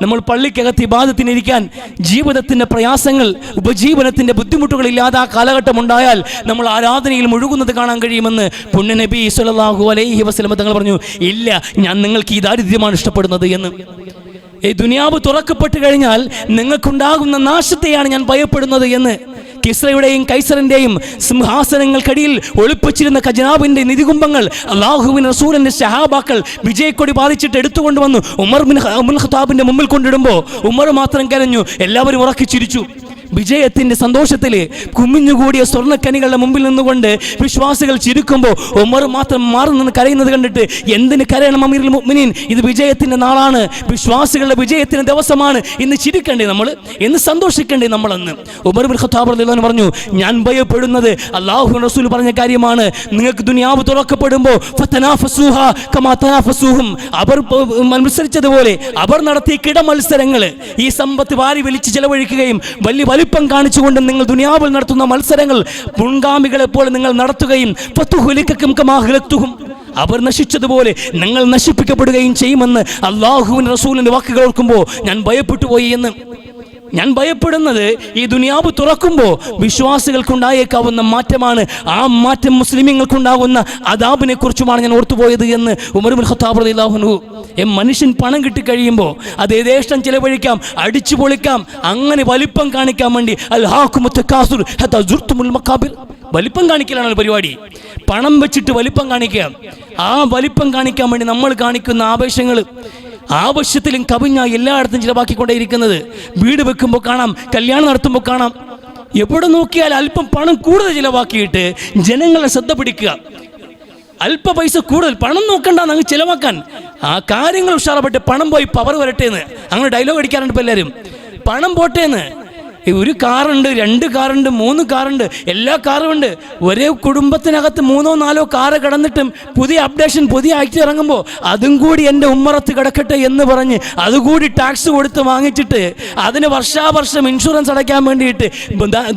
Speaker 1: നമ്മൾ പള്ളിക്കകത്ത് ഇബാദത്തിനിരിക്കാൻ ജീവിതത്തിൻ്റെ പ്രയാസങ്ങൾ, ഉപജീവനത്തിൻ്റെ ബുദ്ധിമുട്ടുകളില്ലാതെ ആ കാലഘട്ടം ഉണ്ടായാൽ നമ്മൾ ആരാധനയിൽ മുഴുകുന്നത് കാണാൻ കഴിയുമെന്ന് പുണ്യ നബി സ്വല്ലല്ലാഹു അലൈഹി വസല്ലം തങ്ങൾ പറഞ്ഞു. ഇല്ല, ഞാൻ നിങ്ങൾക്ക് ഈ ദാരിദ്ര്യമാണ് ഇഷ്ടപ്പെടുന്നത് എന്ന്. ഈ ദുനിയാവ് തുറക്കപ്പെട്ട് കഴിഞ്ഞാൽ നിങ്ങൾക്കുണ്ടാകുന്ന നാശത്തെയാണ് ഞാൻ ഭയപ്പെടുന്നത് എന്ന് കിസ്രയുടെയും കൈസറിന്റെയും സിംഹാസനങ്ങൾക്കടിയിൽ ഒളിപ്പിച്ചിരുന്ന ഖജനാവിന്റെ നിധികുംഭങ്ങൾ അല്ലാഹുവിൻ റസൂലിന്റെ സഹാബാക്കൾ വിജയക്കൊടി ബാധിച്ചിട്ട് എടുത്തുകൊണ്ടുവന്നു ഉമർ ബിൻ ഖത്താബിന്റെ മുമ്പിൽ കൊണ്ടിടുമ്പോൾ ഉമർ മാത്രം കരഞ്ഞു, എല്ലാവരും ഉറക്കി ചിരിച്ചു. വിജയത്തിന്റെ സന്തോഷത്തിൽ കുമിഞ്ഞുകൂടിയ സ്വർണ്ണക്കനികളുടെ മുമ്പിൽ നിന്നുകൊണ്ട് വിശ്വാസികൾ ചിരിക്കുമ്പോൾ ഉമർ മാത്രം മാറി നിന്ന് കരയുന്നത് കണ്ടിട്ട്, എന്തിന് കരയണം അമീറുൽ മുഅ്മിനീൻ, ഇത് വിജയത്തിന്റെ നാളാണ്, വിശ്വാസികളുടെ വിജയത്തിന്റെ ദിവസമാണ്, ഇന്ന് ചിരിക്കണ്ടേ നമ്മൾ, ഇന്ന് സന്തോഷിക്കണ്ടേ നമ്മളെന്ന് ഉമർ ബിൻ ഖത്താബ് റളിയല്ലാഹു അൻഹു പറഞ്ഞു. ഞാൻ ഭയപ്പെടുന്നത് അല്ലാഹുവിന്റെ റസൂൽ പറഞ്ഞ കാര്യമാണ്. നിങ്ങൾക്ക് ദുനിയാവ് തുറക്കപ്പെടുമ്പോൾ ഫതനാഫസുഹാ കമാ തനാഫസുഹും, അവർ മത്സരിച്ചതുപോലെ അവർ നടത്തിയ കിടമത്സരങ്ങൾ, ഈ സമ്പത്ത് വാരി വലിച്ച് ചെലവഴിക്കുകയും വലിയ വലിപ്പം കാണിച്ചുകൊണ്ട് നിങ്ങൾ ദുനിയാവിൽ നടത്തുന്ന മത്സരങ്ങൾ മുൻഗാമികളെ പോലെ നിങ്ങൾ നടത്തുകയും അവർ നശിച്ചതുപോലെ നിങ്ങൾ നശിപ്പിക്കപ്പെടുകയും ചെയ്യുമെന്ന് അള്ളാഹുവിൻ്റെ റസൂലിൻ്റെ വാക്കുകൾ ഓർക്കുമ്പോൾ ഞാൻ ഭയപ്പെട്ടു പോയി എന്ന്. ഞാൻ ഭയപ്പെടുന്നത് ഈ ദുനിയാവ് തുറക്കുമ്പോൾ വിശ്വാസികൾക്കുണ്ടായേക്കാവുന്ന മാറ്റമാണ്. ആ മാറ്റം മുസ്ലിമീങ്ങൾക്കുണ്ടാകുന്ന അദാബിനെ കുറിച്ചുമാണ് ഞാൻ ഓർത്തുപോയത് എന്ന് ഉമർ ഇബ്നുൽ ഖത്താബ് റളിയല്ലാഹു അൻഹു. മനുഷ്യൻ പണം കിട്ടിക്കഴിയുമ്പോൾ അത് യഥേഷ്ടം ചിലവഴിക്കാം, അടിച്ചു പൊളിക്കാം, അങ്ങനെ വലിപ്പം കാണിക്കാൻ വേണ്ടി വലിപ്പം കാണിക്കലാണ് പരിപാടി. പണം വെച്ചിട്ട് വലിപ്പം കാണിക്കുക. ആ വലിപ്പം കാണിക്കാൻ വേണ്ടി നമ്മൾ കാണിക്കുന്ന ആവേശങ്ങൾ ആവശ്യത്തിലും കവിഞ്ഞ എല്ലായിടത്തും ചിലവാക്കിക്കൊണ്ടേയിരിക്കുന്നത്. വീട് വെക്കുമ്പോൾ കാണാം, കല്യാണം നടത്തുമ്പോൾ കാണാം, എവിടെ നോക്കിയാൽ അല്പം പണം കൂടുതൽ ചിലവാക്കിയിട്ട് ജനങ്ങളെ ശ്രദ്ധ പിടിക്കുക. അല്പ പൈസ കൂടുതൽ, പണം നോക്കണ്ടെന്ന് അങ്ങ് ചിലവാക്കാൻ. ആ കാര്യങ്ങൾ ഉഷാറപ്പെട്ട് പണം പോയി പവർ വരട്ടേന്ന് അങ്ങനെ ഡയലോഗ് അടിക്കാറുണ്ട് ഇപ്പോൾ എല്ലാവരും. പണം പോട്ടേന്ന്. ഒരു കാറുണ്ട്, 2 കാറുണ്ട്, 3 കാറുണ്ട്, എല്ലാ കാറും ഉണ്ട്. ഒരേ കുടുംബത്തിനകത്ത് 3 4 കാറ് കിടന്നിട്ടും പുതിയ അപ്ഡേഷൻ, പുതിയ ആക്ട് ഇറങ്ങുമ്പോൾ അതും കൂടി എൻ്റെ ഉമ്മറത്ത് കിടക്കട്ടെ എന്ന് പറഞ്ഞ് അതുകൂടി ടാക്സ് കൊടുത്ത് വാങ്ങിച്ചിട്ട് അതിന് വർഷാവർഷം ഇൻഷുറൻസ് അടയ്ക്കാൻ വേണ്ടിയിട്ട്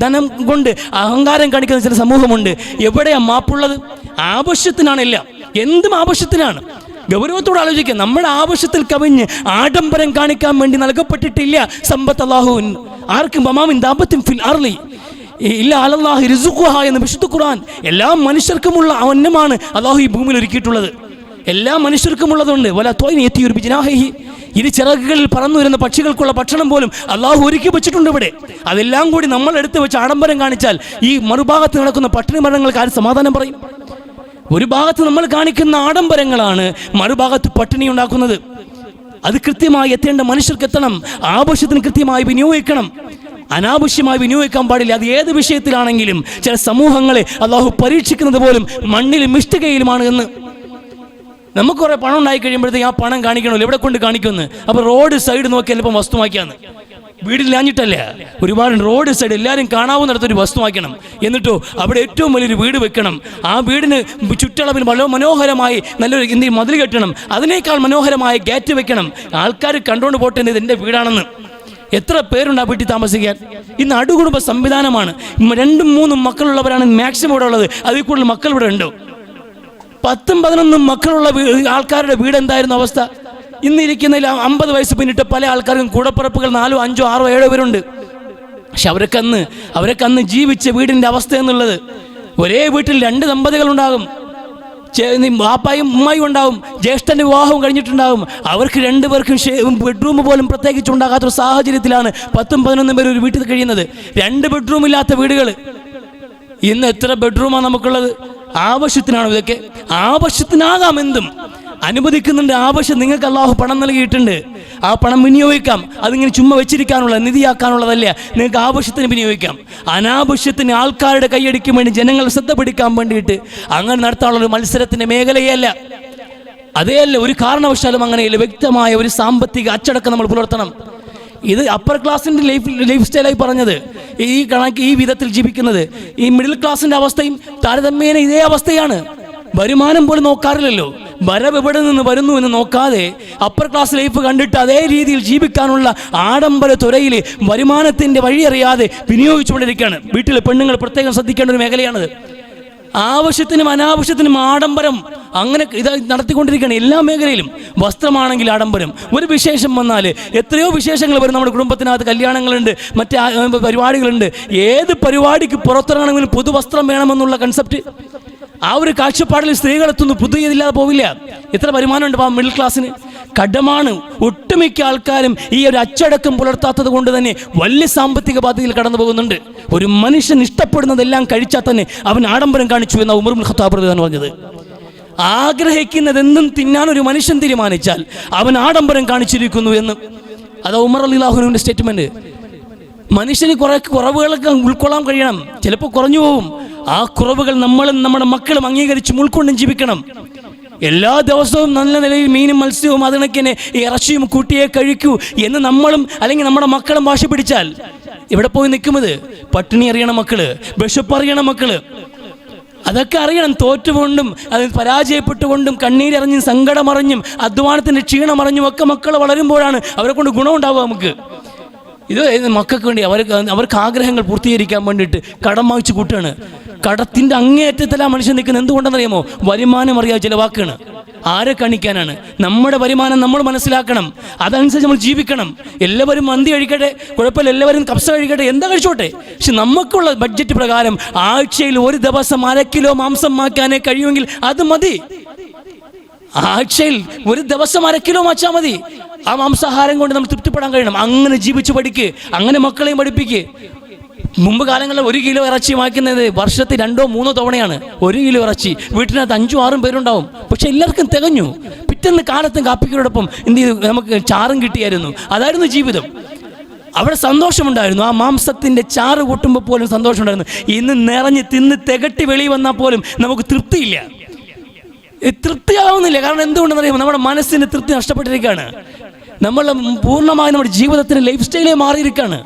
Speaker 1: ധനം കൊണ്ട് അഹങ്കാരം കാണിക്കുന്ന ചില സമൂഹമുണ്ട്. എവിടെയാണ് മാപ്പുള്ളത്? ആവശ്യത്തിനാണില്ല, എന്തും ആവശ്യത്തിനാണ്. ഗൗരവത്തോട് ആലോചിക്കുക. നമ്മുടെ ആവശ്യത്തിൽ കവിഞ്ഞ് ആഡംബരം കാണിക്കാൻ വേണ്ടി നൽകപ്പെട്ടിട്ടില്ല സമ്പത്ത് അല്ലാഹുവിൻ ആർക്കും. ബമാമിൻ ദാബത്തിൻ ഫിൽ അർളി ഇല്ലാ അലല്ലാഹി റിസ്ഖുഹാ എന്ന് വിശുദ്ധ ഖുർആൻ. എല്ലാ മനുഷ്യർക്കുമുള്ള അന്നമാണ് അല്ലാഹു ഈ ഭൂമിയിൽ ഒരുക്കിയിട്ടുള്ളത്. എല്ലാ മനുഷ്യർക്കുമുള്ളതുണ്ട്. വലാ ത്വയ്ൻ യതീറു ബിജനാഹിഹി, ഇരു ചിറകുകളിൽ പറന്നു വരുന്ന പക്ഷികൾക്കുള്ള ഭക്ഷണം പോലും അല്ലാഹു ഒരുക്കി വെച്ചിട്ടുണ്ട് ഇവിടെ. അതെല്ലാം കൂടി നമ്മൾ എടുത്തു വെച്ച് ആഡംബരം കാണിച്ചാൽ ഈ മറുഭാഗത്ത് നടക്കുന്ന പട്ടിണി മരണങ്ങൾക്ക് ആര് സമാധാനം പറയും? ഒരു ഭാഗത്ത് നമ്മൾ കാണിക്കുന്ന ആഡംബരങ്ങളാണ് മറുഭാഗത്ത് പട്ടിണി ഉണ്ടാക്കുന്നത്. അത് കൃത്യമായി എത്തേണ്ട മനുഷ്യർക്ക് എത്തണം. ആവശ്യത്തിന് കൃത്യമായി വിനിയോഗിക്കണം, അനാവശ്യമായി വിനിയോഗിക്കാൻ പാടില്ല. അത് ഏത് വിഷയത്തിലാണെങ്കിലും ചില സമൂഹങ്ങളെ അല്ലാഹു പരീക്ഷിക്കുന്നത് പോലും മണ്ണിലും ഇഷ്ടികയിലുമാണ് എന്ന്. നമുക്ക് കുറേ പണം ഉണ്ടായി കഴിയുമ്പോഴത്തേക്ക് ആ പണം കാണിക്കണമല്ലോ, എവിടെ കൊണ്ട് കാണിക്കുമെന്ന്. അപ്പോൾ റോഡ് സൈഡ് നോക്കിയാൽ ഇപ്പം വസ്തുവാക്കിയാന്ന്. വീടില്ലാഞ്ഞിട്ടല്ല, ഒരുപാട് റോഡ് സൈഡ് എല്ലാവരും കാണാവുന്നിടത്തൊരു വസ്തുവാക്കണം. എന്നിട്ടോ അവിടെ ഏറ്റവും വലിയൊരു വീട് വെക്കണം. ആ വീടിന് ചുറ്റളവിൽ വളരെ മനോഹരമായി നല്ലൊരു എന്തെങ്കിലും മതിൽ കെട്ടണം. അതിനേക്കാൾ മനോഹരമായ ഗേറ്റ് വെക്കണം. ആൾക്കാർ കണ്ടുകൊണ്ട് പോട്ടെ ഇത് എൻ്റെ വീടാണെന്ന്. എത്ര പേരുണ്ട് ആ വീട്ടിൽ താമസിക്കാൻ? ഇന്ന് അടുകുടുംബ സംവിധാനമാണ്. 2 3 മക്കളുള്ളവരാണ് മാക്സിമം ഇവിടെ ഉള്ളത്. അതിൽ കൂടുതൽ മക്കൾ ഇവിടെ ഉണ്ടോ? 10 11 മക്കളുള്ള ആൾക്കാരുടെ വീട് എന്തായിരുന്നു അവസ്ഥ? ഇന്നിരിക്കുന്നതിൽ 50 വയസ്സ് പിന്നിട്ട് പല ആൾക്കാർക്കും കൂടപ്പിറപ്പുകൾ 4 5 6 7 പേരുണ്ട്. പക്ഷെ അവരൊക്കെ അന്ന് ജീവിച്ച വീടിൻ്റെ അവസ്ഥ എന്നുള്ളത്, ഒരേ വീട്ടിൽ 2 ദമ്പതികളുണ്ടാകും, വാപ്പായും ഉമ്മായും ഉണ്ടാവും, ജ്യേഷ്ഠൻ്റെ വിവാഹവും കഴിഞ്ഞിട്ടുണ്ടാകും. അവർക്ക് 2 പേർക്കും ബെഡ്റൂം പോലും പ്രത്യേകിച്ച് ഉണ്ടാകാത്തൊരു സാഹചര്യത്തിലാണ് 10 11 പേര് ഒരു വീട്ടിൽ കഴിയുന്നത്. 2 ബെഡ്റൂം ഇല്ലാത്ത വീടുകൾ. ഇന്ന് എത്ര ബെഡ്റൂമാണ് നമുക്കുള്ളത്? ആവശ്യത്തിനാണ് ഇതൊക്കെ. ആവശ്യത്തിനാകാം എന്തും അനുവദിക്കുന്നുണ്ട്. ആവശ്യം നിങ്ങൾക്ക് അല്ലാഹു പണം നൽകിയിട്ടുണ്ട്. ആ പണം വിനിയോഗിക്കാം. അതിങ്ങനെ ചുമ്മാ വെച്ചിരിക്കാനുള്ള നിധിയാക്കാനുള്ളതല്ല. നിങ്ങൾക്ക് ആവശ്യത്തിന് വിനിയോഗിക്കാം. അനാവശ്യത്തിന് ആൾക്കാരുടെ കൈയടിക്കാൻ വേണ്ടി ജനങ്ങൾ ശ്രദ്ധ പിടിക്കാൻ വേണ്ടിയിട്ട് അങ്ങനെ നടത്താനുള്ളൊരു മത്സരത്തിൻ്റെ മേഖലയല്ല. അതേയല്ല, ഒരു കാരണവശാലും അങ്ങനെയല്ല. വ്യക്തമായ ഒരു സാമ്പത്തിക അച്ചടക്കം നമ്മൾ പുലർത്തണം. ഇത് അപ്പർ ക്ലാസിൻ്റെ ലൈഫ് സ്റ്റൈലായി പറഞ്ഞത്. ഈ വിധത്തിൽ ജീവിക്കുന്നത് ഈ മിഡിൽ ക്ലാസിൻ്റെ അവസ്ഥയും താരതമ്യേന ഇതേ അവസ്ഥയാണ്. വരുമാനം പോലും നോക്കാറില്ലല്ലോ. വരവ് എവിടെ നിന്ന് വരുന്നു എന്ന് നോക്കാതെ അപ്പർ ക്ലാസ് ലൈഫ് കണ്ടിട്ട് അതേ രീതിയിൽ ജീവിക്കാനുള്ള ആഡംബര തുരയിൽ വരുമാനത്തിൻ്റെ വഴിയറിയാതെ വിനിയോഗിച്ചുകൊണ്ടിരിക്കുകയാണ്. വീട്ടിലെ പെണ്ണുങ്ങൾ പ്രത്യേകം ശ്രദ്ധിക്കേണ്ട ഒരു മേഖലയാണത്. ആവശ്യത്തിനും അനാവശ്യത്തിനും ആഡംബരം അങ്ങനെ ഇത് നടത്തിക്കൊണ്ടിരിക്കുകയാണ് എല്ലാ മേഖലയിലും. വസ്ത്രമാണെങ്കിൽ ആഡംബരം. ഒരു വിശേഷം വന്നാൽ എത്രയോ വിശേഷങ്ങൾ വരും. നമ്മുടെ കുടുംബത്തിനകത്ത് കല്യാണങ്ങളുണ്ട്, മറ്റ് പരിപാടികളുണ്ട്. ഏത് പരിപാടിക്ക് പുറത്തിറങ്ങണമെങ്കിലും പുതുവസ്ത്രം വേണമെന്നുള്ള കൺസെപ്റ്റ്, ആ ഒരു കാഴ്ചപ്പാടിൽ സ്ത്രീകളെത്തുന്നു. പുതിയതില്ലാതെ പോവില്ല. എത്ര വരുമാനമുണ്ട് മിഡിൽ ക്ലാസ്സിന്? കടമാണ്. ഒട്ടുമിക്ക ആൾക്കാരും ഈ ഒരു അച്ചടക്കം പുലർത്താത്തത് കൊണ്ട് തന്നെ വലിയ സാമ്പത്തിക ബാധ്യതയിൽ കടന്നു പോകുന്നുണ്ട്. ഒരു മനുഷ്യൻ ഇഷ്ടപ്പെടുന്നതെല്ലാം കഴിച്ചാൽ തന്നെ അവൻ ആഡംബരം കാണിച്ചു എന്ന ഉമർ ഇബ്നുൽ ഖത്താബ് റളിയല്ലാഹു അൻഹു പറഞ്ഞത്. ആഗ്രഹിക്കുന്നതെന്തും തിന്നാൻ ഒരു മനുഷ്യൻ തീരുമാനിച്ചാൽ അവൻ ആഡംബരം കാണിച്ചിരിക്കുന്നു എന്ന്. അത് ഉമർ റളിയല്ലാഹു അൻഹുവിൻ്റെ സ്റ്റേറ്റ്മെന്റ്. മനുഷ്യന് കുറേ കുറവുകളൊക്കെ ഉൾക്കൊള്ളാൻ കഴിയണം. ചിലപ്പോൾ കുറഞ്ഞു പോകും. ആ കുറവുകൾ നമ്മളും നമ്മുടെ മക്കളും അംഗീകരിച്ചും ഉൾക്കൊണ്ടും ജീവിക്കണം. എല്ലാ ദിവസവും നല്ല നിലയിൽ മീനും മത്സ്യവും അതിനൊക്കെ ഇറച്ചിയും കൂട്ടിയേ കഴിക്കൂ എന്ന് നമ്മളും അല്ലെങ്കിൽ നമ്മുടെ മക്കളും വാശി പിടിച്ചാൽ ഇവിടെ പോയി നിൽക്കുന്നത്? പട്ടിണി അറിയണ മക്കള്, വിശപ്പ് അറിയണ മക്കള്, അതൊക്കെ അറിയണം. തോറ്റുകൊണ്ടും അത് പരാജയപ്പെട്ടുകൊണ്ടും കണ്ണീരറിഞ്ഞും സങ്കടമറിഞ്ഞും അധ്വാനത്തിൻ്റെ ക്ഷീണമറിഞ്ഞും ഒക്കെ മക്കൾ വളരുമ്പോഴാണ് അവരെ കൊണ്ട് ഗുണമുണ്ടാവുക. നമുക്ക് ഇത് മക്കൾക്ക് വേണ്ടി അവർക്ക് ആഗ്രഹങ്ങൾ പൂർത്തീകരിക്കാൻ വേണ്ടിയിട്ട് കടം വാങ്ങിച്ച് കൂട്ടുകയാണ്. കടത്തിൻ്റെ അങ്ങേയറ്റത്തിലാണ് മനുഷ്യൻ നിൽക്കുന്നത്. എന്തുകൊണ്ടെന്നറിയാമോ? വരുമാനം അറിയാതെ ചിലവാക്കുകയാണ്. ആരെ കാണിക്കാനാണ്? നമ്മുടെ വരുമാനം നമ്മൾ മനസ്സിലാക്കണം, അതനുസരിച്ച് നമ്മൾ ജീവിക്കണം. എല്ലാവരും മന്തി കഴിക്കട്ടെ, കുഴപ്പമില്ല, എല്ലാവരും കപ്സ കഴിക്കട്ടെ, എന്താ കഴിച്ചോട്ടെ. പക്ഷെ നമുക്കുള്ള ബഡ്ജറ്റ് പ്രകാരം ആഴ്ചയിൽ ഒരു ദിവസം 1/2 കിലോ മാംസം മാറ്റാനേ കഴിയുമെങ്കിൽ അത് മതി. ആഴ്ചയിൽ ഒരു ദിവസം 1/2 കിലോ മാച്ചാൽ മതി. ആ മാംസാഹാരം കൊണ്ട് നമ്മൾ തൃപ്തിപ്പെടാൻ കഴിയണം. അങ്ങനെ ജീവിച്ച് പഠിക്ക്, അങ്ങനെ മക്കളെയും പഠിപ്പിക്ക്. മുമ്പ് കാലങ്ങളിൽ 1 കിലോ ഇറച്ചി വാങ്ങിക്കുന്നത് വർഷത്തിൽ 2-3 തവണയാണ്. 1 കിലോ ഇറച്ചി വീട്ടിനകത്ത് 5-6 പേരുണ്ടാവും. പക്ഷെ എല്ലാവർക്കും തികഞ്ഞു. പിറ്റേന്ന് കാലത്തും കാപ്പിക്കോടൊപ്പം എന്ത് ചെയ്തു? നമുക്ക് ചാറും കിട്ടിയായിരുന്നു. അതായിരുന്നു ജീവിതം. അവിടെ സന്തോഷമുണ്ടായിരുന്നു. ആ മാംസത്തിൻ്റെ ചാറ് കൂട്ടുമ്പോൾ പോലും സന്തോഷമുണ്ടായിരുന്നു. ഇന്ന് നിറഞ്ഞ് തിന്ന് തികട്ടി വെളി വന്നാൽ പോലും നമുക്ക് തൃപ്തിയില്ല, തൃപ്തിയാവുന്നില്ല. കാരണം എന്തുകൊണ്ടെന്ന് അറിയുമ്പോൾ നമ്മുടെ മനസ്സിന് തൃപ്തി നഷ്ടപ്പെട്ടിരിക്കുകയാണ്. നമ്മൾ പൂർണ്ണമായി നമ്മുടെ ജീവിതത്തിന് ലൈഫ് സ്റ്റൈലേ മാറിയിരിക്കുകയാണ്.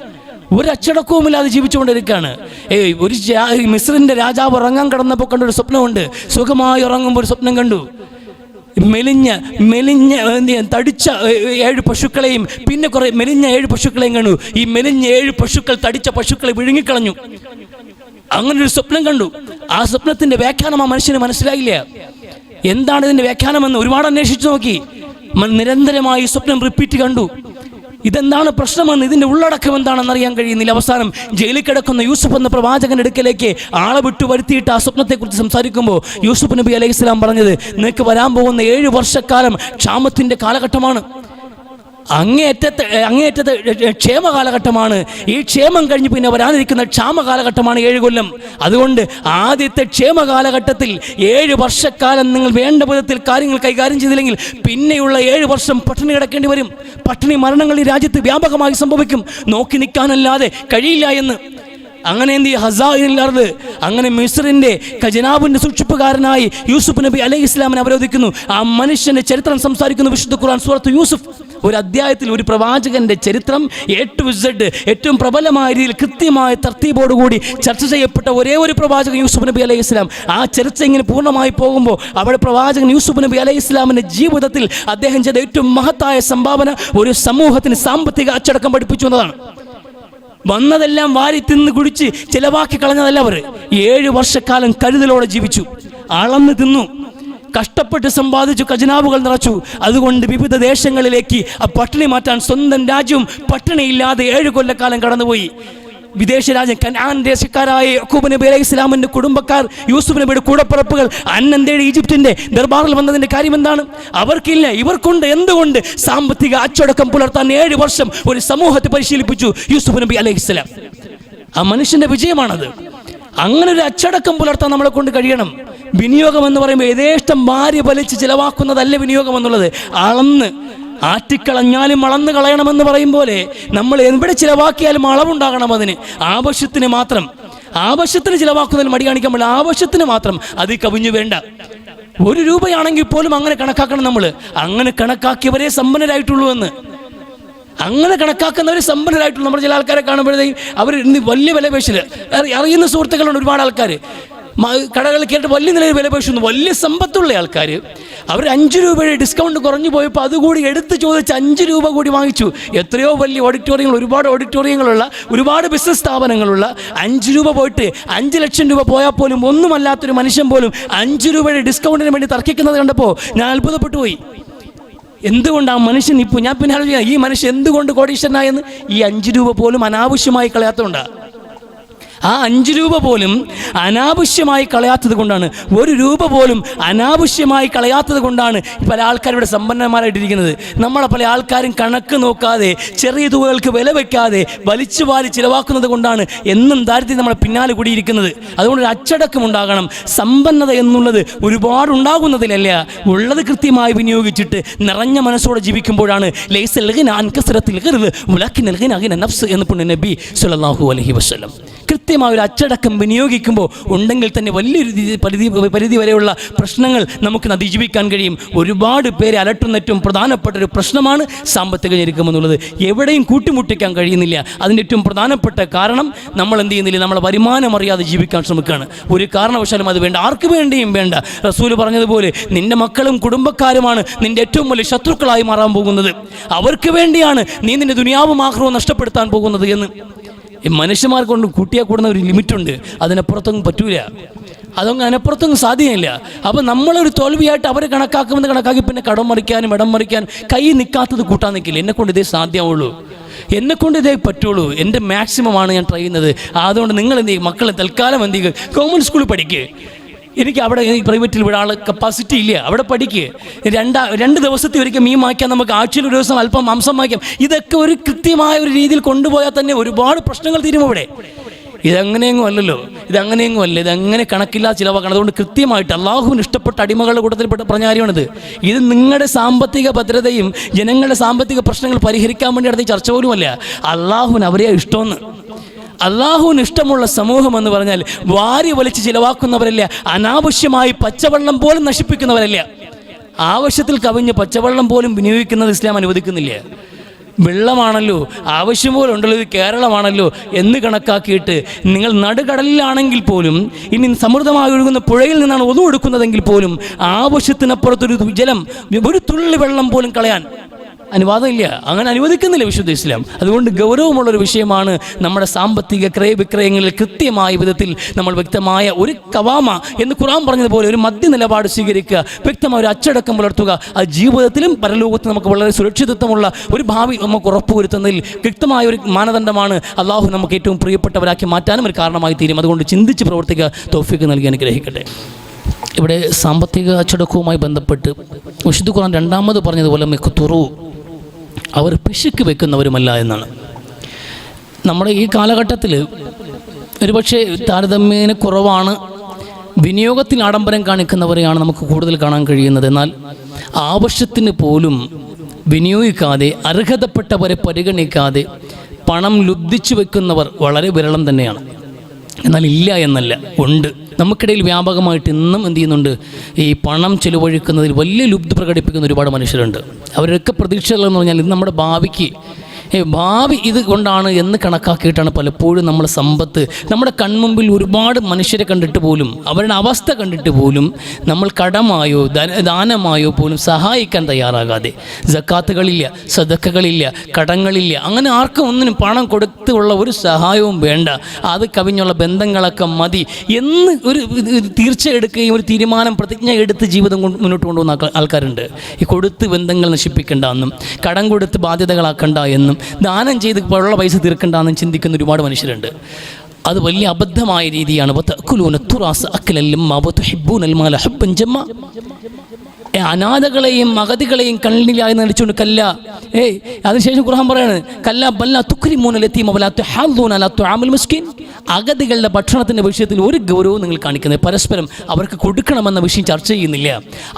Speaker 1: ഒരു അച്ചടക്കവുമില്ലാതെ ജീവിച്ചുകൊണ്ടിരിക്കുകയാണ്. മിസ്രിൻ്റെ രാജാവ് ഉറങ്ങാൻ കിടന്നപ്പോൾ കണ്ടൊരു സ്വപ്നമുണ്ട്. സുഖമായി ഉറങ്ങുമ്പോൾ ഒരു സ്വപ്നം കണ്ടു. മെലിഞ്ഞ തടിച്ച 7 പശുക്കളെയും പിന്നെ കുറെ മെലിഞ്ഞ 7 പശുക്കളെയും കണ്ടു. ഈ മെലിഞ്ഞ 7 പശുക്കൾ തടിച്ച പശുക്കളെ വിഴുങ്ങിക്കളഞ്ഞു. അങ്ങനൊരു സ്വപ്നം കണ്ടു. ആ സ്വപ്നത്തിൻ്റെ വ്യാഖ്യാനം ആ മനുഷ്യന് മനസ്സിലായില്ല. എന്താണ് ഇതിൻ്റെ വ്യാഖ്യാനമെന്ന് ഒരുപാട് അന്വേഷിച്ചു നോക്കി. നിരന്തരമായി സ്വപ്നം റിപ്പീറ്റ് കണ്ടു. ഇതെന്താണ് പ്രശ്നമെന്ന്, ഇതിൻ്റെ ഉള്ളടക്കം എന്താണെന്ന് അറിയാൻ കഴിയുന്നില്ല. അവസാനം ജയിലിൽ കിടക്കുന്ന യൂസുഫ് എന്ന പ്രവാചകൻ്റെ അടുക്കലേക്ക് ആളെ വിട്ടു വരുത്തിയിട്ട് ആ സ്വപ്നത്തെക്കുറിച്ച് സംസാരിക്കുമ്പോൾ യൂസുഫ് നബി അലൈഹി സ്വലാം പറഞ്ഞത്, നിങ്ങൾക്ക് വരാൻ പോകുന്ന 7 വർഷക്കാലം ക്ഷാമത്തിൻ്റെ കാലഘട്ടമാണ്, അങ്ങേയറ്റത്തെ ക്ഷേമ കാലഘട്ടമാണ്. ഈ ക്ഷേമം കഴിഞ്ഞ് പിന്നെ വരാനിരിക്കുന്ന ക്ഷാമ കാലഘട്ടമാണ് 7 കൊല്ലം. അതുകൊണ്ട് ആദ്യത്തെ ക്ഷേമ കാലഘട്ടത്തിൽ 7 വർഷക്കാലം നിങ്ങൾ വേണ്ട വിധത്തിൽ കാര്യങ്ങൾ കൈകാര്യം ചെയ്തില്ലെങ്കിൽ പിന്നെയുള്ള 7 വർഷം പട്ടിണി കിടക്കേണ്ടി വരും. പട്ടിണി മരണങ്ങൾ ഈ രാജ്യത്ത് വ്യാപകമായി സംഭവിക്കും. നോക്കി നിൽക്കാനല്ലാതെ കഴിയില്ല എന്ന്. അങ്ങനെ എന്ത് ഹസാഇനില്ലാതെ അങ്ങനെ മിസ്രിൻ്റെ ഖജനാവിൻ്റെ സൂക്ഷിപ്പുകാരനായി യൂസുഫ് നബി അലൈഹി ഇസ്ലാമിനെ അവരോധിക്കുന്നു. ആ മനുഷ്യൻ്റെ ചരിത്രം സംസാരിക്കുന്നു വിശുദ്ധ ഖുർആൻ സൂറത്ത് യൂസുഫ്. ഒരു അധ്യായത്തിൽ ഒരു പ്രവാചകൻ്റെ ചരിത്രം A to Z ഏറ്റവും പ്രബലമായ രീതിയിൽ കൃത്യമായ തർത്തീബോടുകൂടി ചർച്ച ചെയ്യപ്പെട്ട ഒരേ ഒരു പ്രവാചകൻ യൂസുഫ് നബി അലൈഹി ഇസ്ലാം. ആ ചരിത്രം ഇങ്ങനെ പൂർണ്ണമായി പോകുമ്പോൾ അവിടെ പ്രവാചകൻ യൂസുഫ് നബി അലൈഹി ഇസ്ലാമിൻ്റെ ജീവിതത്തിൽ അദ്ദേഹം ചെയ്ത ഏറ്റവും മഹത്തായ സംഭാവന ഒരു സമൂഹത്തിന് സാമ്പത്തിക അച്ചടക്കം പഠിപ്പിച്ചു എന്നതാണ്. വന്നതെല്ലാം വാരി തിന്ന് കുടിച്ച് ചിലവാക്കി കളഞ്ഞതല്ല. അവർ 7 വർഷക്കാലം കരുതലോടെ ജീവിച്ചു, അളന്ന് തിന്നു, കഷ്ടപ്പെട്ട് സമ്പാദിച്ചു, ഖജനാവുകൾ നിറച്ചു. അതുകൊണ്ട് വിവിധ ദേശങ്ങളിലേക്ക് ആ പട്ടിണി മാറ്റാൻ സ്വന്തം രാജ്യവും പട്ടിണിയില്ലാതെ 7 കൊല്ലക്കാലം കടന്നുപോയി. വിദേശ രാജ്യം കനാൻ ദേശക്കാരായ യാക്കൂബ് നബി അലൈഹി ഇസ്ലാമിൻ്റെ കുടുംബക്കാർ, യൂസുഫ് നബിയുടെ കൂടപ്പിറപ്പുകൾ അന്നന്തേടി ഈജിപ്തിൻ്റെ ദർബാറിൽ വന്നതിൻ്റെ കാര്യം എന്താണ്? അവർക്കില്ല, ഇവർക്കുണ്ട്. എന്തുകൊണ്ട്? സാമ്പത്തിക അച്ചടക്കം പുലർത്താൻ 7 വർഷം ഒരു സമൂഹത്തെ പരിശീലിപ്പിച്ചു യൂസുഫ് നബി അലൈഹി ഇസ്ലാം. ആ മനുഷ്യൻ്റെ വിജയമാണത്. അങ്ങനെ ഒരു അച്ചടക്കം പുലർത്താൻ നമ്മളെ കൊണ്ട് കഴിയണം. വിനിയോഗം എന്ന് പറയുമ്പോൾ യഥേഷ്ടം ഭാര്യ വലിച്ച് ചിലവാക്കുന്നതല്ല വിനിയോഗം എന്നുള്ളത്. അളന്ന് ആറ്റിക്കളഞ്ഞാലും അളന്ന് കളയണമെന്ന് പറയും പോലെ നമ്മൾ എവിടെ ചിലവാക്കിയാലും അളവുണ്ടാകണം. അതിന് ആവശ്യത്തിന് മാത്രം, ആവശ്യത്തിന് ചിലവാക്കുന്നതിൽ മടി കാണിക്കാൻ പറ്റില്ല. ആവശ്യത്തിന് മാത്രം, അത് കവിഞ്ഞു വേണ്ട. 1 രൂപയാണെങ്കിൽ പോലും അങ്ങനെ കണക്കാക്കണം. നമ്മൾ അങ്ങനെ കണക്കാക്കിയവരെ സമ്പന്നരായിട്ടുള്ളൂ എന്ന്, അങ്ങനെ കണക്കാക്കുന്നവർ സമ്പന്നരായിട്ടുള്ളൂ. നമ്മൾ ചില ആൾക്കാരെ കാണുമ്പോഴത്തേക്കും അവർ വലിയ വില പേശില്ല. അറിയുന്ന സുഹൃത്തുക്കളുണ്ട് ഒരുപാട് ആൾക്കാർ, കടകളിൽ കേട്ട് വലിയ നിലയിൽ വില പേശുന്നു. വലിയ സമ്പത്തുള്ള ആൾക്കാർ അവർ 5 രൂപയുടെ ഡിസ്കൗണ്ട് കുറഞ്ഞു പോയപ്പോൾ അതുകൂടി എടുത്ത് ചോദിച്ച് 5 രൂപ കൂടി വാങ്ങിച്ചു. എത്രയോ വലിയ ഓഡിറ്റോറിയങ്ങൾ, ഒരുപാട് ഓഡിറ്റോറിയങ്ങളുള്ള, ഒരുപാട് ബിസിനസ് സ്ഥാപനങ്ങളുള്ള 5 രൂപ പോയിട്ട് 5 ലക്ഷം രൂപ പോയാൽ പോലും ഒന്നുമല്ലാത്തൊരു മനുഷ്യൻ പോലും 5 രൂപയുടെ ഡിസ്കൗണ്ടിന് വേണ്ടി തർക്കിക്കുന്നത് കണ്ടപ്പോൾ ഞാൻ അത്ഭുതപ്പെട്ടു പോയി. എന്തുകൊണ്ട് ആ മനുഷ്യൻ ഇപ്പോൾ ഞാൻ പിന്നെ ആലോചിക്കാം, ഈ മനുഷ്യൻ എന്തുകൊണ്ട് കോടീശ്വരനായെന്ന്. ഈ 5 രൂപ പോലും അനാവശ്യമായി കളയാത്തതുകൊണ്ടാണ്. ആ 5 രൂപ പോലും അനാവശ്യമായി കളയാത്തത് കൊണ്ടാണ്. 1 രൂപ പോലും അനാവശ്യമായി കളയാത്തത് കൊണ്ടാണ് പല ആൾക്കാരുടെ സമ്പന്നന്മാരായിട്ടിരിക്കുന്നത്. നമ്മളെ പല ആൾക്കാരും കണക്ക് നോക്കാതെ ചെറിയ തുകകൾക്ക് വില വയ്ക്കാതെ വലിച്ചു വാരി ചിലവാക്കുന്നത് കൊണ്ടാണ് എന്നും ദാരിദ്ര്യം നമ്മളെ പിന്നാലെ കൂടിയിരിക്കുന്നത്. അതുകൊണ്ട് ഒരു അച്ചടക്കം ഉണ്ടാകണം. സമ്പന്നത എന്നുള്ളത് ഒരുപാടുണ്ടാകുന്നതിലല്ല, ഉള്ളത് കൃത്യമായി വിനിയോഗിച്ചിട്ട് നിറഞ്ഞ മനസ്സോടെ ജീവിക്കുമ്പോഴാണ് എന്ന് പുണ്യ നബി സ്വല്ലല്ലാഹു അലൈഹി വസല്ലം കൃത്യമായ ഒരു അച്ചടക്കം വിനിയോഗിക്കുമ്പോൾ ഉണ്ടെങ്കിൽ തന്നെ വലിയൊരു പരിധി വരെയുള്ള പ്രശ്നങ്ങൾ നമുക്ക് അതിജീവിക്കാൻ കഴിയും. ഒരുപാട് പേരെ അലട്ടുന്നേറ്റവും പ്രധാനപ്പെട്ട ഒരു പ്രശ്നമാണ് സാമ്പത്തിക ഞെരുക്കം എന്നുള്ളത്. എവിടെയും കൂട്ടിമുട്ടിക്കാൻ കഴിയുന്നില്ല. അതിൻ്റെ ഏറ്റവും പ്രധാനപ്പെട്ട കാരണം നമ്മൾ എന്ത് ചെയ്യുന്നില്ല, നമ്മളെ വരുമാനം അറിയാതെ ജീവിക്കാൻ ശ്രമിക്കുകയാണ്. ഒരു കാരണവശാലും അത് വേണ്ട, ആർക്ക് വേണ്ടിയും വേണ്ട. റസൂൽ പറഞ്ഞതുപോലെ നിന്റെ മക്കളും കുടുംബക്കാരുമാണ് നിന്റെ ഏറ്റവും വലിയ ശത്രുക്കളായി മാറാൻ പോകുന്നത്. അവർക്ക് വേണ്ടിയാണ് നീ നിന്റെ ദുനിയാവും ആഖിറവും നഷ്ടപ്പെടുത്താൻ പോകുന്നത് എന്ന്. മനുഷ്യന്മാർ കൊണ്ട് കൂട്ടിയാൽ കൂടുന്ന ഒരു ലിമിറ്റുണ്ട്, അതിനപ്പുറത്തൊന്നും പറ്റൂല, അതൊന്നും അതിനപ്പുറത്തൊന്നും സാധ്യമല്ല. അപ്പം നമ്മളൊരു തോൽവിയായിട്ട് അവരെ കണക്കാക്കി പിന്നെ കടം മറിക്കാനും ഇടം മറിക്കാനും കൈ നിൽക്കാത്തത് കൂട്ടാൻ നിൽക്കില്ല. എന്നെക്കൊണ്ട് ഇതേ സാധ്യമാവുള്ളൂ, എന്നെക്കൊണ്ട് ഇതേ പറ്റുള്ളൂ, എൻ്റെ മാക്സിമമാണ് ഞാൻ ട്രൈ ചെയ്യുന്നത്. അതുകൊണ്ട് നിങ്ങൾ എന്ത് ചെയ്യും, മക്കളെ തൽക്കാലം എന്ത് ചെയ്യുക, ഗവൺമെൻറ് സ്കൂളിൽ പഠിക്കുക. എനിക്ക് അവിടെ പ്രൈവറ്റിൽ വിടാനുള്ള കപ്പാസിറ്റി ഇല്ല, അവിടെ പഠിക്കുക. രണ്ട് ദിവസത്തെ ഒരിക്കൽ മീൻ വാങ്ങിക്കാൻ നമുക്ക് ആഴ്ചയിൽ ഒരു ദിവസം അല്പം മാംസം വാങ്ങിക്കാം. ഇതൊക്കെ ഒരു കൃത്യമായ ഒരു രീതിയിൽ കൊണ്ടുപോയാൽ തന്നെ ഒരുപാട് പ്രശ്നങ്ങൾ തീരും ഇവിടെ. ഇതങ്ങനെയെങ്ങും അല്ലല്ലോ, ഇതങ്ങനെയെങ്ങും അല്ല, ഇതങ്ങനെ കണക്കില്ലാതെ ചിലവാക്കണം. അതുകൊണ്ട് കൃത്യമായിട്ട് അള്ളാഹുവിന് ഇഷ്ടപ്പെട്ട അടിമകളുടെ കൂട്ടത്തിൽപ്പെട്ട പറഞ്ഞ കാര്യമാണിത്. ഇത് നിങ്ങളുടെ സാമ്പത്തിക ഭദ്രതയും ജനങ്ങളുടെ സാമ്പത്തിക പ്രശ്നങ്ങൾ പരിഹരിക്കാൻ വേണ്ടി നടത്തിയ ചർച്ച പോലുമല്ല. അള്ളാഹുവിന് അവരെയാ ഇഷ്ടമെന്ന്. അള്ളാഹുവിന് ഇഷ്ടമുള്ള സമൂഹം എന്ന് പറഞ്ഞാൽ വാരി വലിച്ച് ചിലവാക്കുന്നവരല്ല, അനാവശ്യമായി പച്ചവെള്ളം പോലും നശിപ്പിക്കുന്നവരല്ല. ആവശ്യത്തിൽ കവിഞ്ഞ് പച്ചവെള്ളം പോലും വിനിയോഗിക്കുന്നത് ഇസ്ലാം അനുവദിക്കുന്നില്ല. വെള്ളമാണല്ലോ, ആവശ്യം പോലെ ഉണ്ടല്ലോ, ഇത് കേരളമാണല്ലോ എന്ന് കണക്കാക്കിയിട്ട് നിങ്ങൾ നടുകടലിലാണെങ്കിൽ പോലും, ഇനി സമൃദ്ധമായി ഒഴുകുന്ന പുഴയിൽ നിന്നാണ് ഒതു എടുക്കുന്നതെങ്കിൽ പോലും ആവശ്യത്തിനപ്പുറത്തൊരു ജലം, ഒരു തുള്ളി വെള്ളം പോലും കളയാൻ അനുവാദമില്ല. അങ്ങനെ അനുവദിക്കുന്നില്ല വിശുദ്ധ ഇസ്ലാം. അതുകൊണ്ട് ഗൗരവമുള്ളൊരു വിഷയമാണ് നമ്മുടെ സാമ്പത്തിക ക്രയവിക്രയങ്ങളിൽ കൃത്യമായ വിധത്തിൽ നമ്മൾ വ്യക്തമായ ഒരു കവാമ എന്ന് ഖുർആൻ പറഞ്ഞതുപോലെ ഒരു മധ്യ നിലപാട് സ്വീകരിക്കുക, വ്യക്തമായ ഒരു അച്ചടക്കം പുലർത്തുക. ആ ജീവിതത്തിലും പരലോകത്തും നമുക്ക് വളരെ സുരക്ഷിതത്വമുള്ള ഒരു ഭാവി നമുക്ക് ഉറപ്പുവരുത്തുന്നതിൽ വ്യക്തമായ ഒരു മാനദണ്ഡമാണ് അള്ളാഹു നമുക്ക് ഏറ്റവും പ്രിയപ്പെട്ടവരാക്കി മാറ്റാനും ഒരു കാരണമായി തീരും. അതുകൊണ്ട് ചിന്തിച്ച് പ്രവർത്തിക്കുക. തൗഫീഖ് നൽകി അനുഗ്രഹിക്കട്ടെ. ഇവിടെ സാമ്പത്തിക അച്ചടക്കവുമായി ബന്ധപ്പെട്ട് വിശുദ്ധ ഖുർആൻ രണ്ടാമത് പറഞ്ഞതുപോലെ മിഖ്തുറു, അവർ പിശുക്ക് വെക്കുന്നവരുമല്ല എന്നാണ്. നമ്മുടെ ഈ കാലഘട്ടത്തിൽ ഒരുപക്ഷെ താരതമ്യേന കുറവാണ്, വിനിയോഗത്തിൽ ആഡംബരം കാണിക്കുന്നവരെയാണ് നമുക്ക് കൂടുതൽ കാണാൻ കഴിയുന്നത്. എന്നാൽ ആവശ്യത്തിന് പോലും വിനിയോഗിക്കാതെ, അർഹതപ്പെട്ടവരെ പരിഗണിക്കാതെ പണം ലുബ്ധിച്ചു വെക്കുന്നവർ വളരെ വിരളം തന്നെയാണ്. എന്നാൽ ഇല്ല എന്നല്ല, ഉണ്ട്. നമുക്കിടയിൽ വ്യാപകമായിട്ട് ഇന്നും എന്ത് ചെയ്യുന്നുണ്ട്, ഈ പണം ചെലവഴിക്കുന്നതിൽ വലിയ ലുബ്ധ പ്രകടിപ്പിക്കുന്ന ഒരുപാട് മനുഷ്യരുണ്ട്. അവരൊക്കെ പ്രതീക്ഷകളെന്ന് പറഞ്ഞാൽ ഇത് നമ്മുടെ ഭാവി ഇത് കൊണ്ടാണ് എന്ന് കണക്കാക്കിയിട്ടാണ് പലപ്പോഴും നമ്മുടെ സമ്പത്ത്, നമ്മുടെ കൺമുമ്പിൽ ഒരുപാട് മനുഷ്യരെ കണ്ടിട്ട് പോലും, അവരുടെ അവസ്ഥ കണ്ടിട്ട് പോലും നമ്മൾ കടമായോ ദാനമായോ പോലും സഹായിക്കാൻ തയ്യാറാകാതെ, സക്കാത്തുകളില്ല, സദക്കകളില്ല, കടങ്ങളില്ല, അങ്ങനെ ആർക്കും ഒന്നിനും പണം കൊടുത്തുള്ള ഒരു സഹായവും വേണ്ട, അത് കവിഞ്ഞുള്ള ബന്ധങ്ങളൊക്കെ മതി എന്ന് ഒരു തീർച്ച എടുക്കുകയും ഒരു തീരുമാനം, പ്രതിജ്ഞ എടുത്ത് ജീവിതം മുന്നോട്ട് കൊണ്ടുപോകുന്ന ആൾക്കാരുണ്ട്. ഈ കൊടുത്ത് ബന്ധങ്ങൾ നശിപ്പിക്കേണ്ട എന്നും, കടം കൊടുത്ത് ബാധ്യതകളാക്കണ്ട എന്നും, ദാനം ചെയ്ത് ഉള്ള പൈസ തീർക്കണ്ടെന്നും ചിന്തിക്കുന്ന ഒരുപാട് മനുഷ്യരുണ്ട്. അത് വലിയ അബദ്ധമായ രീതിയാണ്. അനാഥകളെയും അഗതികളെയും കണ്ണിലായി നടിച്ചുകൊണ്ട് കല്ല, അതിനുശേഷം ഖുർആൻ പറയാണ് കല്ല ബല്ല തുക്രിമൂന യതീമ വലാ തുഹദ്ദൂന അലാ തുആമിൽ മിസ്കിൻ. അഗതികളുടെ ഭക്ഷണത്തിൻ്റെ വിഷയത്തിൽ ഒരു ഗൗരവവും നിങ്ങൾ കാണിക്കുന്നത്, പരസ്പരം അവർക്ക് കൊടുക്കണമെന്ന വിഷയം ചർച്ച ചെയ്യുന്നില്ല.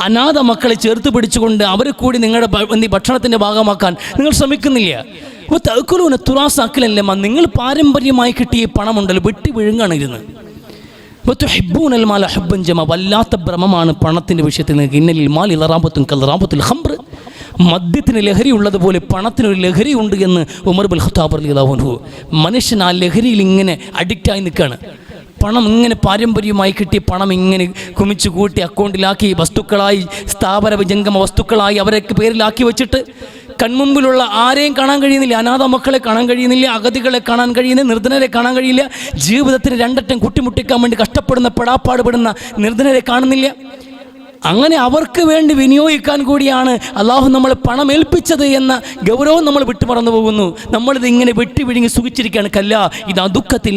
Speaker 1: അനാഥ മക്കളെ ചേർത്ത് പിടിച്ചുകൊണ്ട് അവരെ കൂടി നിങ്ങളുടെ ഭക്ഷണത്തിൻ്റെ ഭാഗമാക്കാൻ നിങ്ങൾ ശ്രമിക്കുന്നില്ല. തഅക്കുലൂന തുറാസ അക്ലൻ, നിങ്ങൾ പാരമ്പര്യമായി കിട്ടിയ പണമുണ്ടല്ലോ വെട്ടി വിഴുങ്ങാണ് ഇരുന്ന്. വതുഹിബ്ബൂനൽ മാല ഹുബ്ബൻ ജമ, വല്ലാത്ത ഭ്രമമാണ് പണത്തിൻ്റെ വിഷയത്തിൽ നിങ്ങൾക്ക്. ഇന്നലിൽ മാലി ലറാബത്തുൻ കൽറാബത്തുൽ ഖംർ, മദ്യത്തിന് ലഹരി ഉള്ളതുപോലെ പണത്തിനൊരു ലഹരി ഉണ്ട് എന്ന് ഉമർ ബിൻ ഖത്താബ് റളിയല്ലാഹു അൻഹു. മനുഷ്യൻ ആ ലഹരിയിൽ ഇങ്ങനെ അഡിക്റ്റായി നിൽക്കുകയാണ്. പണം ഇങ്ങനെ പാരമ്പര്യമായി കിട്ടിയ പണം ഇങ്ങനെ കുമിച്ചു കൂട്ടി അക്കൗണ്ടിലാക്കി വസ്തുക്കളായി, സ്ഥാപന വിജംഗമ വസ്തുക്കളായി അവരൊക്കെ പേരിലാക്കി വെച്ചിട്ട് കൺമുമ്പിലുള്ള ആരെയും കാണാൻ കഴിയുന്നില്ല. അനാഥ മക്കളെ കാണാൻ കഴിയുന്നില്ല, അഗതികളെ കാണാൻ കഴിയുന്നില്ല, നിർധനരെ കാണാൻ കഴിയില്ല. ജീവിതത്തിന് രണ്ടറ്റം കുട്ടിമുട്ടിക്കാൻ വേണ്ടി കഷ്ടപ്പെടുന്ന, പെടാപ്പാടുപെടുന്ന നിർധനരെ കാണുന്നില്ല. അങ്ങനെ അവർക്ക് വേണ്ടി വിനിയോഗിക്കാൻ കൂടിയാണ് അള്ളാഹു നമ്മളെ പണം ഏൽപ്പിച്ചത് എന്ന ഗൗരവം നമ്മൾ വിട്ടുമറന്നു പോകുന്നു. നമ്മളിത് ഇങ്ങനെ വെട്ടി വിഴുങ്ങി സുഖിച്ചിരിക്കുകയാണ്. കല്ല ഇതാ ദുഃഖത്തിൽ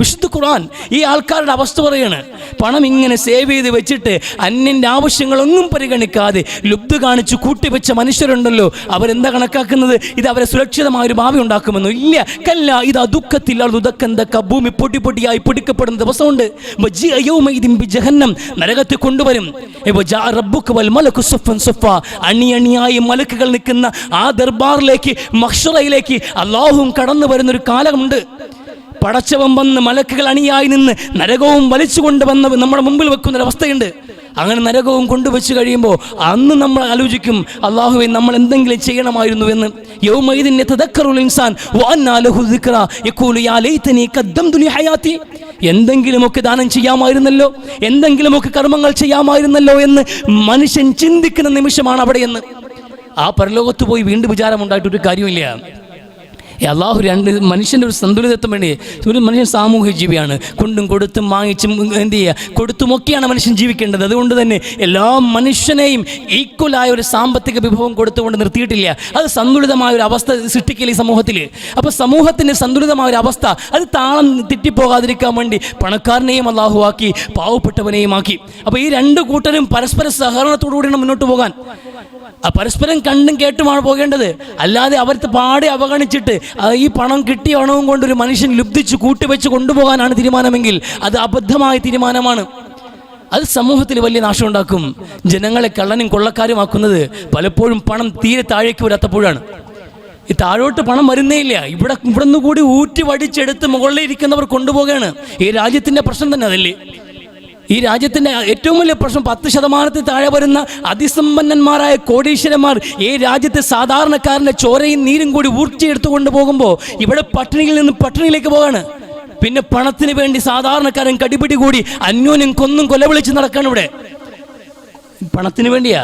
Speaker 1: വിശുദ്ധ ഖുർആൻ ഈ ആൾക്കാരുടെ അവസ്ഥ പറയാണ്. പണം ഇങ്ങനെ സേവ് ചെയ്ത് വെച്ചിട്ട് അന്യൻ്റെ ആവശ്യങ്ങളൊന്നും പരിഗണിക്കാതെ ലുബ്ധ കാണിച്ച് കൂട്ടിവെച്ച മനുഷ്യരുണ്ടല്ലോ, അവരെന്താ കണക്കാക്കുന്നത്, ഇത് അവരെ സുരക്ഷിതമായ ഒരു ഭാവി ഉണ്ടാക്കുമെന്നോ? ഇല്ല. കല്ല ഇതാ ദുഃഖത്തിൽ ദുഃഖന്തക്ക ഭൂമി പൊട്ടി പൊട്ടിയായി പൊടിക്കപ്പെടുന്ന ദിവസമുണ്ട്. ജഹന്നം നരകത്തെ കൊണ്ടുവരും. അണിയണിയായി മലക്കുകൾ നിൽക്കുന്ന ആ ദർബാറിലേക്ക്, മഹ്ശറയിലേക്ക് അല്ലാഹുവും കടന്നു വരുന്നൊരു കാലമുണ്ട്. പടച്ചവൻ വന്ന് മലക്കുകൾ അണിയായി നിന്ന് നരകവും വലിച്ചു കൊണ്ടുവന്ന് നമ്മുടെ മുമ്പിൽ വെക്കുന്നൊരവസ്ഥയുണ്ട്. അങ്ങനെ നരകവും കൊണ്ടുവച്ച് കഴിയുമ്പോൾ അന്ന് നമ്മൾ ആലോചിക്കും, അല്ലാഹുവേ നമ്മൾ എന്തെങ്കിലും ചെയ്യണമായിരുന്നു എന്ന്. എന്തെങ്കിലുമൊക്കെ ദാനം ചെയ്യാമായിരുന്നല്ലോ, എന്തെങ്കിലുമൊക്കെ കർമ്മങ്ങൾ ചെയ്യാമായിരുന്നല്ലോ എന്ന് മനുഷ്യൻ ചിന്തിക്കുന്ന നിമിഷമാണ് അവിടെയെന്ന്. ആ പരലോകത്ത് പോയി വീണ്ടും വിചാരമുണ്ടായിട്ടൊരു കാര്യമില്ല. അള്ളാഹു മനുഷ്യൻ്റെ ഒരു സന്തുലിതത്വം വേണ്ടി. ഒരു മനുഷ്യൻ സാമൂഹിക ജീവിയാണ്. കൊണ്ടും കൊടുത്തും വാങ്ങിച്ചും എന്ത് ചെയ്യുക, കൊടുത്തുമൊക്കെയാണ് മനുഷ്യൻ ജീവിക്കേണ്ടത്. അതുകൊണ്ട് തന്നെ എല്ലാ മനുഷ്യനെയും ഈക്വലായ ഒരു സാമ്പത്തിക വിഭവം കൊടുത്തുകൊണ്ട് നിർത്തിയിട്ടില്ല. അത് സന്തുലിതമായ ഒരു അവസ്ഥ സൃഷ്ടിക്കില്ല ഈ സമൂഹത്തിൽ. അപ്പോൾ സമൂഹത്തിൻ്റെ സന്തുലിതമായ ഒരു അവസ്ഥ അത് താളം തെറ്റിപ്പോകാതിരിക്കാൻ വേണ്ടി പണക്കാരനെയും അള്ളാഹു ആക്കി, പാവപ്പെട്ടവനെയും ആക്കി. അപ്പോൾ ഈ രണ്ട് കൂട്ടരും പരസ്പര സഹകരണത്തോടു കൂടിയാണ് മുന്നോട്ട് പോകാൻ. പരസ്പരം കണ്ടും കേട്ടുമാണ് പോകേണ്ടത്. അല്ലാതെ അവർക്ക് പാടെ അവഗണിച്ചിട്ട് ഈ പണം കിട്ടിയ പണവും കൊണ്ടൊരു മനുഷ്യൻ ലുബ്ധിച്ച് കൂട്ടിവെച്ച് കൊണ്ടുപോകാനാണ് തീരുമാനമെങ്കിൽ അത് അബദ്ധമായ തീരുമാനമാണ്. അത് സമൂഹത്തിൽ വലിയ നാശം ഉണ്ടാക്കും. ജനങ്ങളെ കള്ളനും കൊള്ളക്കാരുമാക്കുന്നത് പലപ്പോഴും പണം തീരെ താഴേക്ക് വരാത്തപ്പോഴാണ്. ഈ താഴോട്ട് പണം വരുന്നേ ഇല്ല. ഇവിടെ നിന്ന് കൂടി ഊറ്റി വടിച്ചെടുത്ത് മുകളിലിരിക്കുന്നവർ കൊണ്ടുപോവുകയാണ്. ഈ രാജ്യത്തിൻ്റെ പ്രശ്നം തന്നെ അതല്ലേ? ഈ രാജ്യത്തിൻ്റെ ഏറ്റവും വലിയ പ്രശ്നം 10% താഴെ വരുന്ന അതിസമ്പന്നന്മാരായ കോടീശ്വരന്മാർ ഈ രാജ്യത്തെ സാധാരണക്കാരൻ്റെ ചോരയും നീരും കൂടി ഊർച്ചയെടുത്തുകൊണ്ട് പോകുമ്പോൾ ഇവിടെ പട്ടിണിയിൽ നിന്ന് പട്ടിണിയിലേക്ക് പോവാണ്. പിന്നെ പണത്തിന് വേണ്ടി സാധാരണക്കാരൻ കടിപിടി കൂടി അന്യോന്യം കൊന്നും കൊലവിളിച്ച് നടക്കാണ്. ഇവിടെ പണത്തിന് വേണ്ടിയാ,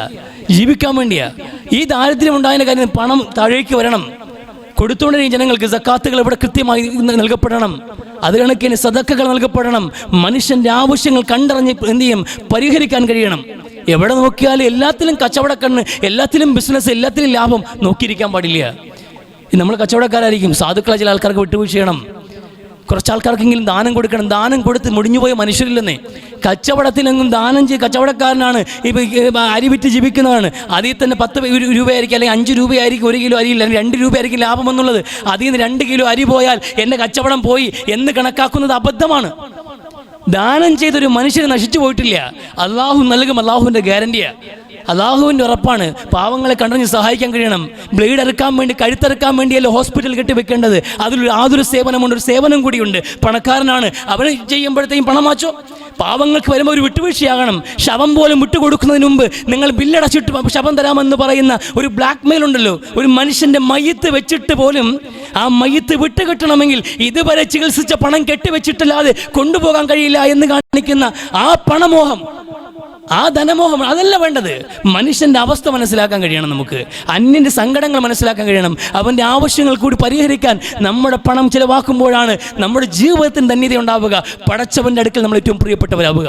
Speaker 1: ജീവിക്കാൻ വേണ്ടിയാ. ഈ ദാരിദ്ര്യം ഉണ്ടായതിൻ്റെ കാര്യം പണം താഴേക്ക് വരണം. കൊടുത്തുകൊണ്ടിരിക്കുന്ന ജനങ്ങൾക്ക് സക്കാത്തുകൾ ഇവിടെ കൃത്യമായി നൽകപ്പെടണം. അത് കണക്കിന് സദക്കകൾ നൽകപ്പെടണം. മനുഷ്യൻ്റെ ആവശ്യങ്ങൾ കണ്ടറിഞ്ഞ് എന്ത് ചെയ്യും, പരിഹരിക്കാൻ കഴിയണം. എവിടെ നോക്കിയാലും എല്ലാത്തിലും കച്ചവടക്കണ്ണ്, എല്ലാത്തിലും ബിസിനസ്, എല്ലാത്തിലും ലാഭം നോക്കിയിരിക്കാൻ പാടില്ല. നമ്മൾ കച്ചവടക്കാരായിരിക്കും. സാധുക്കളെ ചില ആൾക്കാർക്ക് വിട്ടുവീഴ്ച ചെയ്യണം. കുറച്ച് ആൾക്കാർക്കെങ്കിലും ദാനം കൊടുക്കണം. ദാനം കൊടുത്ത് മുടിഞ്ഞുപോയ മനുഷ്യരില്ലെന്നേ. കച്ചവടത്തിലെങ്കിലും ദാനം ചെയ്ത് കച്ചവടക്കാരനാണ് ഇപ്പം അരി വിറ്റ് ജീവിക്കുന്നതാണ്. അതിൽ തന്നെ 10 രൂപയായിരിക്കും, അല്ലെങ്കിൽ 5 രൂപയായിരിക്കും 1 കിലോ അരിയില്ല, അല്ലെങ്കിൽ 2 രൂപയായിരിക്കും ലാഭം എന്നുള്ളത്. അതിൽ നിന്ന് 2 കിലോ അരി പോയാൽ എൻ്റെ കച്ചവടം പോയി എന്ന് കണക്കാക്കുന്നത് അബദ്ധമാണ്. ദാനം ചെയ്തൊരു മനുഷ്യന് നശിച്ചു പോയിട്ടില്ല. അള്ളാഹു നൽകും, അള്ളാഹുവിൻ്റെ ഗ്യാരണ്ടിയാണ്, അള്ളാഹുവിൻ്റെ ഉറപ്പാണ്. പാവങ്ങളെ കണ്ടറിഞ്ഞ് സഹായിക്കാൻ കഴിയണം. ബ്ലേഡ് ഇറക്കാൻ വേണ്ടി, കഴുത്തിറക്കാൻ വേണ്ടിയല്ല ഹോസ്പിറ്റൽ കെട്ടിവെക്കേണ്ടത്. അതിലൊരു യാതൊരു സേവനമുണ്ട്, ഒരു സേവനം കൂടിയുണ്ട്. പണക്കാരനാണ്, അവന് ചെയ്യുമ്പോഴത്തേക്കും പണം മാച്ചോ. പാവങ്ങൾക്ക് വരുമ്പോൾ ഒരു വിട്ടുവീഴ്ചയാകണം. ശവം പോലും വിട്ടുകൊടുക്കുന്നതിന് മുമ്പ് നിങ്ങൾ ബില്ലടച്ചിട്ട് ശവം തരാമെന്ന് പറയുന്ന ഒരു ബ്ലാക്ക് മെയിൽ ഉണ്ടല്ലോ. ഒരു മനുഷ്യൻ്റെ മയ്യത്ത് വെച്ചിട്ട് പോലും ആ മയ്യത്ത് വിട്ടുകിട്ടണമെങ്കിൽ ഇതുവരെ ചികിത്സിച്ച പണം കെട്ടിവെച്ചിട്ടല്ലാതെ കൊണ്ടുപോകാൻ കഴിയില്ല എന്ന് കാണിക്കുന്ന ആ പണമോഹം, ആ ധനമോഹം, അതല്ല വേണ്ടത്. മനുഷ്യൻ്റെ അവസ്ഥ മനസ്സിലാക്കാൻ കഴിയണം. നമുക്ക് അന്യൻ്റെ സങ്കടങ്ങൾ മനസ്സിലാക്കാൻ കഴിയണം. അവൻ്റെ ആവശ്യങ്ങൾ കൂടി പരിഹരിക്കാൻ നമ്മുടെ പണം ചിലവാക്കുമ്പോഴാണ് നമ്മുടെ ജീവിതത്തിന് ധന്യത ഉണ്ടാവുക. പടച്ചവൻ്റെ അടുക്കൽ നമ്മൾ ഏറ്റവും പ്രിയപ്പെട്ടവരാവുക.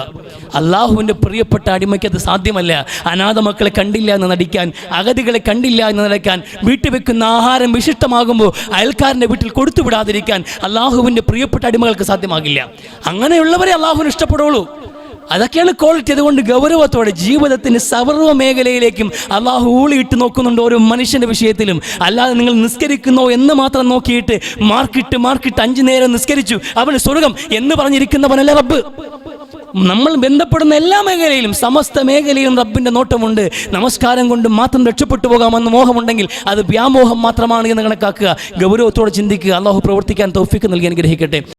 Speaker 1: അള്ളാഹുവിൻ്റെ പ്രിയപ്പെട്ട അടിമയ്ക്ക് അത് സാധ്യമല്ല. അനാഥ മക്കളെ കണ്ടില്ല എന്ന് നടിക്കാൻ, അഗതികളെ കണ്ടില്ല എന്ന് നടിക്കാൻ, വീട്ടിൽ വെക്കുന്ന ആഹാരം വിശിഷ്ടമാകുമ്പോൾ അയൽക്കാരൻ്റെ വീട്ടിൽ കൊടുത്തു വിടാതിരിക്കാൻ അള്ളാഹുവിൻ്റെ പ്രിയപ്പെട്ട അടിമകൾക്ക് സാധ്യമാകില്ല. അങ്ങനെയുള്ളവരെ അള്ളാഹുവിന് ഇഷ്ടപ്പെടുള്ളൂ. അതൊക്കെയാണ് ക്വാളിറ്റി. അതുകൊണ്ട് ഗൗരവത്തോടെ ജീവിതത്തിൻ്റെ സർവ്വ മേഖലയിലേക്കും അള്ളാഹു ഊളിയിട്ട് നോക്കുന്നുണ്ട്, ഓരോ മനുഷ്യൻ്റെ വിഷയത്തിലും. അല്ലാതെ നിങ്ങൾ നിസ്കരിക്കുന്നോ എന്ന് മാത്രം നോക്കിയിട്ട് മാർക്കിട്ട് 5 നേരം നിസ്കരിച്ചു അവന് സ്വർഗം എന്ന് പറഞ്ഞിരിക്കുന്നവനല്ല റബ്ബ്. നമ്മൾ ബന്ധപ്പെടുന്ന എല്ലാ മേഖലയിലും, സമസ്ത മേഖലയിലും റബ്ബിൻ്റെ നോട്ടമുണ്ട്. നമസ്കാരം കൊണ്ട് മാത്രം രക്ഷപ്പെട്ടു പോകാമെന്ന് മോഹമുണ്ടെങ്കിൽ അത് വ്യാമോഹം മാത്രമാണ് എന്ന് കണക്കാക്കുക. ഗൗരവത്തോടെ ചിന്തിക്കുക. അള്ളാഹു പ്രവർത്തിക്കാൻ തൗഫീഖ് നൽകി അനുഗ്രഹിക്കട്ടെ.